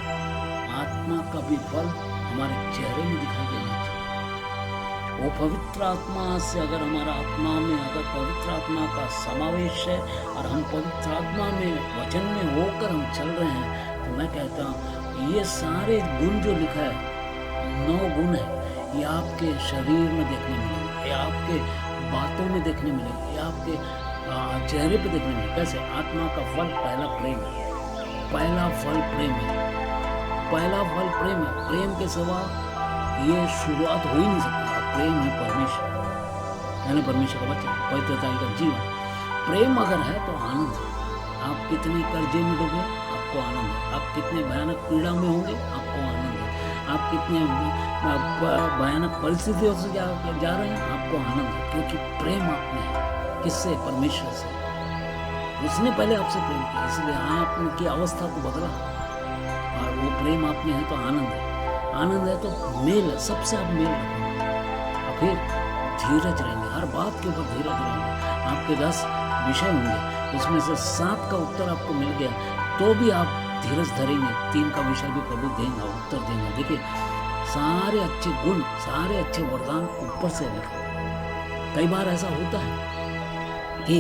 आत्मा का भी फल हमारे चेहरे में दिखाई देना चाहिए। वो पवित्र आत्मा से अगर हमारा आत्मा में अगर पवित्र आत्मा का समावेश है और हम पवित्र आत्मा में वचन में होकर हम चल रहे हैं, तो मैं कहता हूँ ये सारे गुण जो लिखा है 9 गुण है, ये आपके शरीर में देखने मिलेंगे, ये आपके बातों में देखने मिलेंगे, ये आपके चेहरे पे देखने मिलेंगे। कैसे? आत्मा का फल पहला प्रेम है, पहला फल प्रेम है, पहला फल प्रेम है। प्रेम के सिवा ये शुरुआत हो ही नहीं सकती। प्रेम है परमेश्वर, यानी परमेश्वर का वचन, पवित्रता का जीवन। प्रेम अगर है तो आनंद है। आप कितने कर्जे में डूबे, आपको आनंद है। आप कितने भयानक पीड़ा में होंगे, आपको आनंद है। आप कितने भयानक परिस्थितियों से जा रहे हैं, आपको आनंद है, क्योंकि प्रेम आप में है। किससे? परमेश्वर से। उसने पहले आपसे प्रेम किया, इसलिए आपकी अवस्था को बदला, और वो प्रेम आप में है तो आनंद है। आनंद है तो मेल है, सबसे आप मेल रखेंगे, और फिर धीरज रहेंगे, हर बात के ऊपर धीरज रहेंगे। आपके 10 विषय होंगे, उसमें से 7 का उत्तर आपको मिल गया, तो भी आप धीरज धरेंगे, 3 का विषय भी प्रभु देंगे, उत्तर देंगे। देखिए, सारे अच्छे गुण, सारे अच्छे वरदान ऊपर से लिखे। कई बार ऐसा होता है कि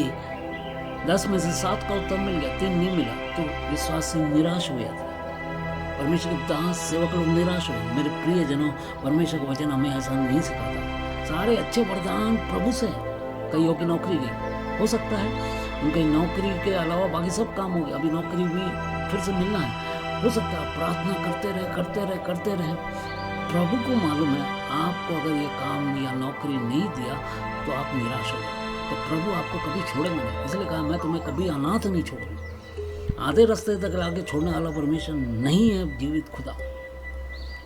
10 में से 7 का उत्तर मिल गया, 3 नहीं मिला, तो विश्वास से निराश हो जाता है। परमेश्वर के दास सेवक लोग निराश हुए। मेरे प्रिय जनों, परमेश्वर का वचन हमें ऐसा नहीं सिखाता। सारे अच्छे वरदान प्रभु से है। कईयों की नौकरी गई, हो सकता है उनकी नौकरी के अलावा बाकी सब काम हो गया, अभी नौकरी भी फिर से मिलना है। हो सकता है प्रार्थना करते रहे। प्रभु को मालूम है आपको अगर ये काम या नौकरी नहीं दिया तो आप निराश हो गए, तो प्रभु आपको कभी छोड़ेगा नहीं। इसलिए कहा, मैं तुम्हें कभी अनाथ नहीं छोड़ूंगा। आधे रास्ते तक लाके छोड़ने वाला परमेश्वर नहीं है, जीवित खुदा।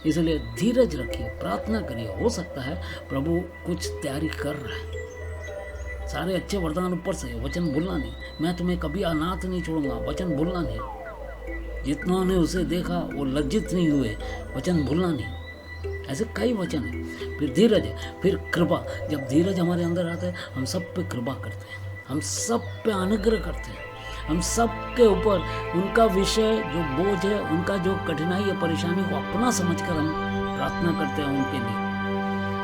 इसलिए धीरज रखिए, प्रार्थना करिए। हो सकता है प्रभु कुछ तैयारी कर रहा है। सारे अच्छे वरदान ऊपर से, वचन भूलना नहीं। मैं तुम्हें कभी अनाथ नहीं छोड़ूंगा, वचन भूलना नहीं। जितनों ने उसे देखा वो लज्जित नहीं हुए, वचन भूलना नहीं। ऐसे कई वचन है। फिर धीरज है, फिर कृपा। जब धीरज हमारे अंदर आता है, हम सब पे कृपा करते हैं, हम सब पे अनुग्रह करते हैं। हम सब के ऊपर उनका विषय जो बोझ है, उनका जो कठिनाई या परेशानी को अपना समझकर हम प्रार्थना करते हैं उनके लिए,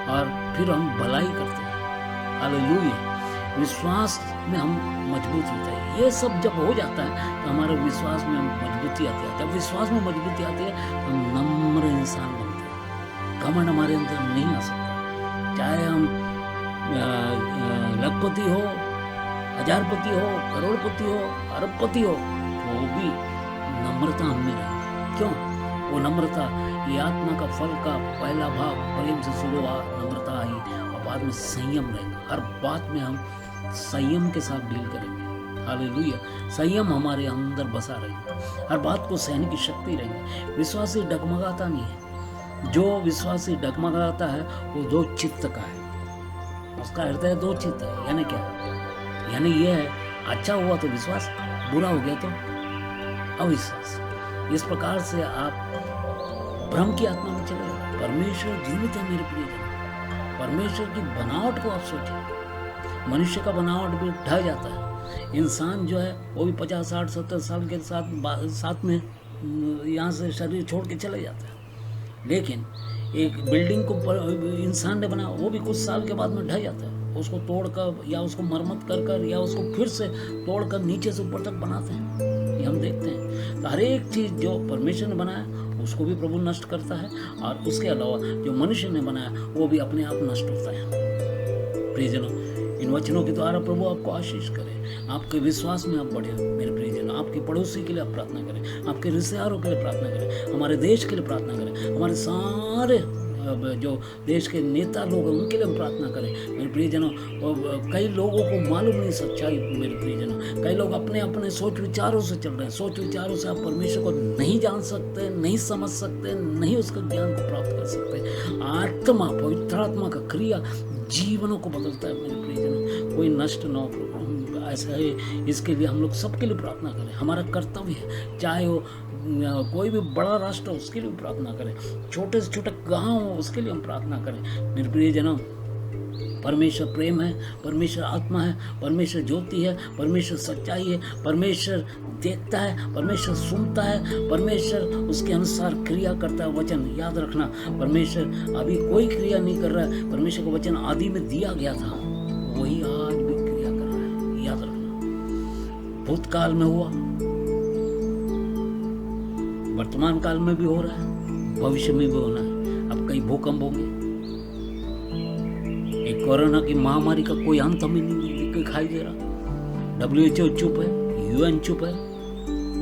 और फिर हम भलाई करते हैं। हालेलुया। विश्वास में हम मजबूत होते हैं। ये सब जब हो जाता है तो हमारे विश्वास में मजबूती आती है। जब विश्वास में मजबूती आती है तो हम नम्र इंसान बनते हैं। घमंड हमारे अंदर नहीं आ सकता। चाहे हम लखपति हो, हजारपति हो, करोड़पति हो, अरबपति हो, वो भी नम्रता हमें रहे। क्यों? वो नम्रता, ये आत्मा का फल का पहला भाग प्रेम से शुरू हुआ, नम्रता आई, और बाद में संयम रहेगा। हर बात में हम संयम के साथ डील करेंगे। हालेलुया। संयम हमारे अंदर बसा रहेगा, हर बात को सहने की शक्ति रहेगी। विश्वासी डगमगाता नहीं है। जो विश्वासी डगमगाता है वो 2 चित्त का है। उसका हृदय 2 चित्त है। यानी क्या? यानी ये है, अच्छा हुआ तो विश्वास, बुरा हो गया तो अविश्वास। इस प्रकार से आप भ्रम की आत्मा में चले जाओ। परमेश्वर जीवित है मेरे प्रियजन। परमेश्वर की बनावट को आप सोचें। मनुष्य का बनावट भी ढह जाता है। इंसान जो है वो भी 50, 60, 70 साल के साथ में यहाँ से शरीर छोड़ के चले जाता है। लेकिन एक बिल्डिंग को इंसान ने बनाया, वो भी कुछ साल के बाद में ढह जाता है। उसको तोड़कर या उसको मरम्मत कर या उसको फिर से तोड़कर नीचे से ऊपर तक बनाते हैं। ये हम देखते हैं। तो हर एक चीज़ जो परमेश्वर ने बनाया उसको भी प्रभु नष्ट करता है, और उसके अलावा जो मनुष्य ने बनाया वो भी अपने आप नष्ट होता है। प्रियजनों, इन वचनों के द्वारा प्रभु आपको आशीष करे। आपके विश्वास में आप बढ़े मेरे प्रियजनों। आपके पड़ोसी के लिए आप प्रार्थना करें, आपके रिश्तेदारों के लिए प्रार्थना करें, हमारे देश के लिए प्रार्थना करें, हमारे सारे जो देश के नेता लोग हैं उनके लिए हम प्रार्थना करें मेरे प्रियजनों। कई लोगों को मालूम नहीं सच्चाई मेरे प्रियजनों। कई लोग अपने अपने सोच विचारों से चल रहे हैं। सोच विचारों से आप परमेश्वर को नहीं जान सकते, नहीं समझ सकते, नहीं उसका ज्ञान को प्राप्त कर सकते। आत्मा, पवित्र आत्मा का क्रिया जीवनों को बदलता है मेरे प्रियजनों। कोई नष्ट न हो ऐसा है। इसके लिए हम लोग सबके लिए प्रार्थना करें। हमारा कर्तव्य है। चाहे वो कोई भी बड़ा राष्ट्र हो उसके लिए भी प्रार्थना करें, छोटे से छोटे गांव हो उसके लिए हम प्रार्थना करें मेरे प्रियजनों। परमेश्वर प्रेम है, परमेश्वर आत्मा है, परमेश्वर ज्योति है, परमेश्वर सच्चाई है, परमेश्वर देखता है, परमेश्वर सुनता है, परमेश्वर उसके अनुसार क्रिया करता है। वचन याद रखना, परमेश्वर अभी कोई क्रिया नहीं कर रहा है। परमेश्वर का वचन आदि में दिया गया था, वही आज भी क्रिया कर रहा है। याद रखना, भूतकाल में हुआ, वर्तमान काल में भी हो रहा है, भविष्य में भी होना है। अब कई भूकंप होंगे, एक कोरोना की महामारी का कोई अंत हमें नहीं दिखाई दे रहा। WHO चुप है, UN चुप है,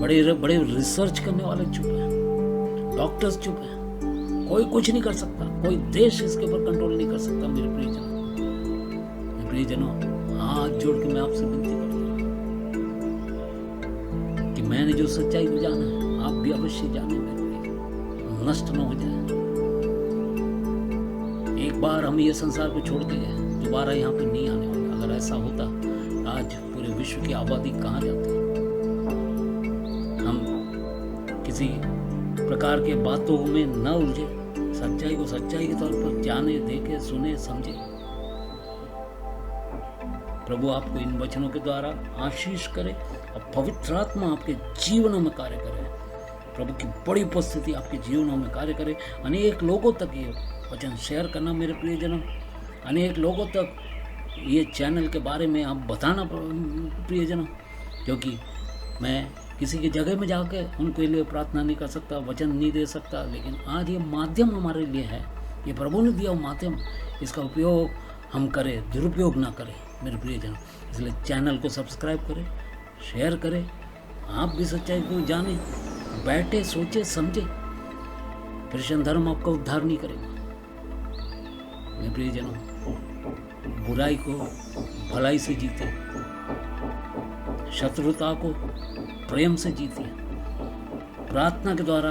बड़े बड़े रिसर्च करने वाले चुप है, डॉक्टर्स चुप है, कोई कुछ नहीं कर सकता, कोई देश इसके ऊपर कंट्रोल नहीं कर सकता। मेरे प्रियजनों, हाथ जोड़ के मैं आपसे विनती करता हूँ कि मैंने जो सच्चाई को जाना है, आप भी अवश्य जाने, मेरे प्रिय, नष्ट न हो जाए। एक बार हम ये संसार को छोड़ के गए, दोबारा यहाँ पे नहीं आने वाले। अगर ऐसा होता, आज पूरे विश्व की आबादी कहाँ जाती। हम किसी प्रकार के बातों में न उलझे, सच्चाई को सच्चाई के तौर पर जाने, देखे, सुने, समझे। प्रभु आपको इन वचनों के द्वारा आशीष करे और पवित्र आत्मा आपके जीवनों में कार्य करे। प्रभु की बड़ी उपस्थिति आपके जीवनों में कार्य करे। अनेक लोगों तक ये वचन शेयर करना मेरे प्रियजनों, अनेक लोगों तक ये चैनल के बारे में आप बताना प्रियजनों, क्योंकि मैं किसी की जगह में जाकर उनके लिए प्रार्थना नहीं कर सकता, वचन नहीं दे सकता, लेकिन आज ये माध्यम हमारे लिए है, ये प्रभु ने दिया माध्यम, इसका उपयोग हम करें, दुरुपयोग ना करें मेरे प्रियजनों। इसलिए चैनल को सब्सक्राइब करें, शेयर करें, आप भी सच्चाई को जाने, बैठे, सोचे, समझे। क्रिश्चियन धर्म आपका उद्धार नहीं करेगा मेरे प्रियजनों। बुराई को भलाई से जीते, शत्रुता को प्रेम से जीते। प्रार्थना के द्वारा,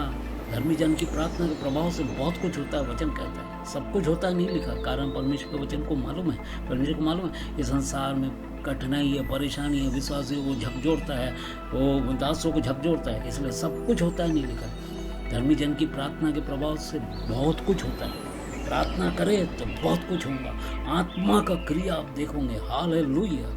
धर्मी जन की प्रार्थना के प्रभाव से बहुत कुछ होता है। वचन कहता है सब कुछ होता है, नहीं लिखा, कारण परमेश्वर के वचन को मालूम है। परमेश्वर को मालूम है इस संसार में कठिनाई है, परेशानी है, विश्वासियों को झकझोरता है, वो दासों को झकझोरता है, इसलिए सब कुछ होता है, नहीं लिखा। धर्मी जन की प्रार्थना के प्रभाव से बहुत कुछ होता है। प्रार्थना करे तो बहुत कुछ होगा, आत्मा का क्रिया आप देखोगे। हालेलुया।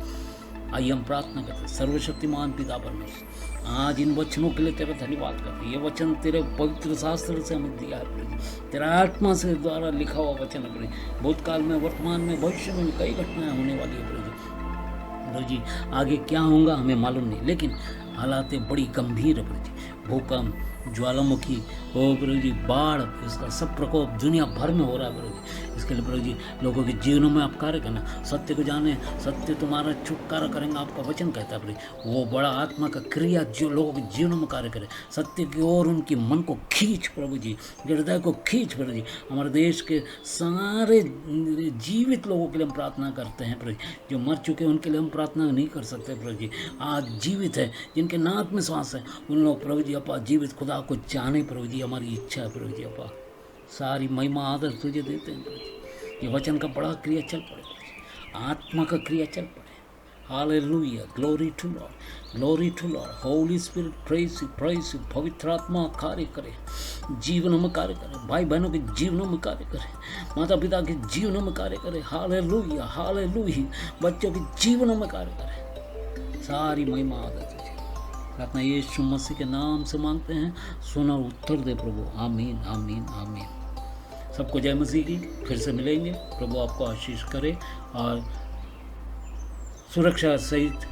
आइए हम प्रार्थना करते। सर्वशक्तिमान पिता परमेश्वर, आज इन वचनों के लिए तेरा धन्यवाद करते। ये वचन तेरे पवित्र शास्त्र से हमें दिया है, तेरा आत्मा से द्वारा लिखा हुआ वचन है। भूतकाल में, वर्तमान में, भविष्य में कई घटनाएं होने वाली है प्रभु जी। आगे क्या होगा हमें मालूम नहीं, लेकिन हालातें बड़ी गंभीर है प्रभु जी। भूकंप, ज्वालामुखी हो प्रभु जी, बाढ़, इसका सब प्रकोप दुनिया भर में हो रहा है प्रभु जी। इसके लिए प्रभु जी लोगों के जीवनों में आप कार्य करना, सत्य को जाने, सत्य तुम्हारा छुटकारा करेंगे, आपका वचन कहता है प्रभु। वो बड़ा आत्मा का क्रिया जो लोगों के जीवनों में कार्य करे, सत्य की ओर उनकी मन को खींच प्रभु जी, हृदय को खींच प्रभु जी। हमारे देश के सारे जीवित लोगों के लिए हम प्रार्थना करते हैं प्रभु जी। जो मर चुके हैं उनके लिए हम प्रार्थना नहीं कर सकते प्रभु जी। आज जीवित है, जिनके नाक में सांस है, उन लोग प्रभु जी अपा जीवित खुदा को जाने प्रभु जी, हमारी इच्छा है प्रभु जी। अपा सारी महिमा आदर तुझे देते हैं प्रभु जी। ये वचन का बड़ा क्रिया चल पड़े, आत्मा का क्रिया चल पड़े। Hallelujah, glory to Lord, glory to Lord. Holy spirit praise you, praise you. पवित्र आत्मा कार्य करे, जीवनों में कार्य करे, भाई बहनों के जीवनों में कार्य करे, माता पिता के जीवनों में कार्य करे। Hallelujah, hallelujah. बच्चों के जीवनों में कार्य करे। सारी महिमा आदर तुझे। प्रार्थना यीशु मसीह के नाम से मांगते हैं, सुना उत्तर दे प्रभु। आमीन, आमीन, आमीन। सबको जय मसीह की। फिर से मिलेंगे। प्रभु आपको आशीष करे और सुरक्षा सहित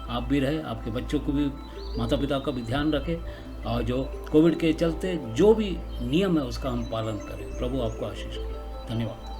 आप भी रहे, आपके बच्चों को भी, माता पिता का भी ध्यान रखें, और जो कोविड के चलते जो भी नियम है उसका हम पालन करें। प्रभु आपको आशीष करे। धन्यवाद।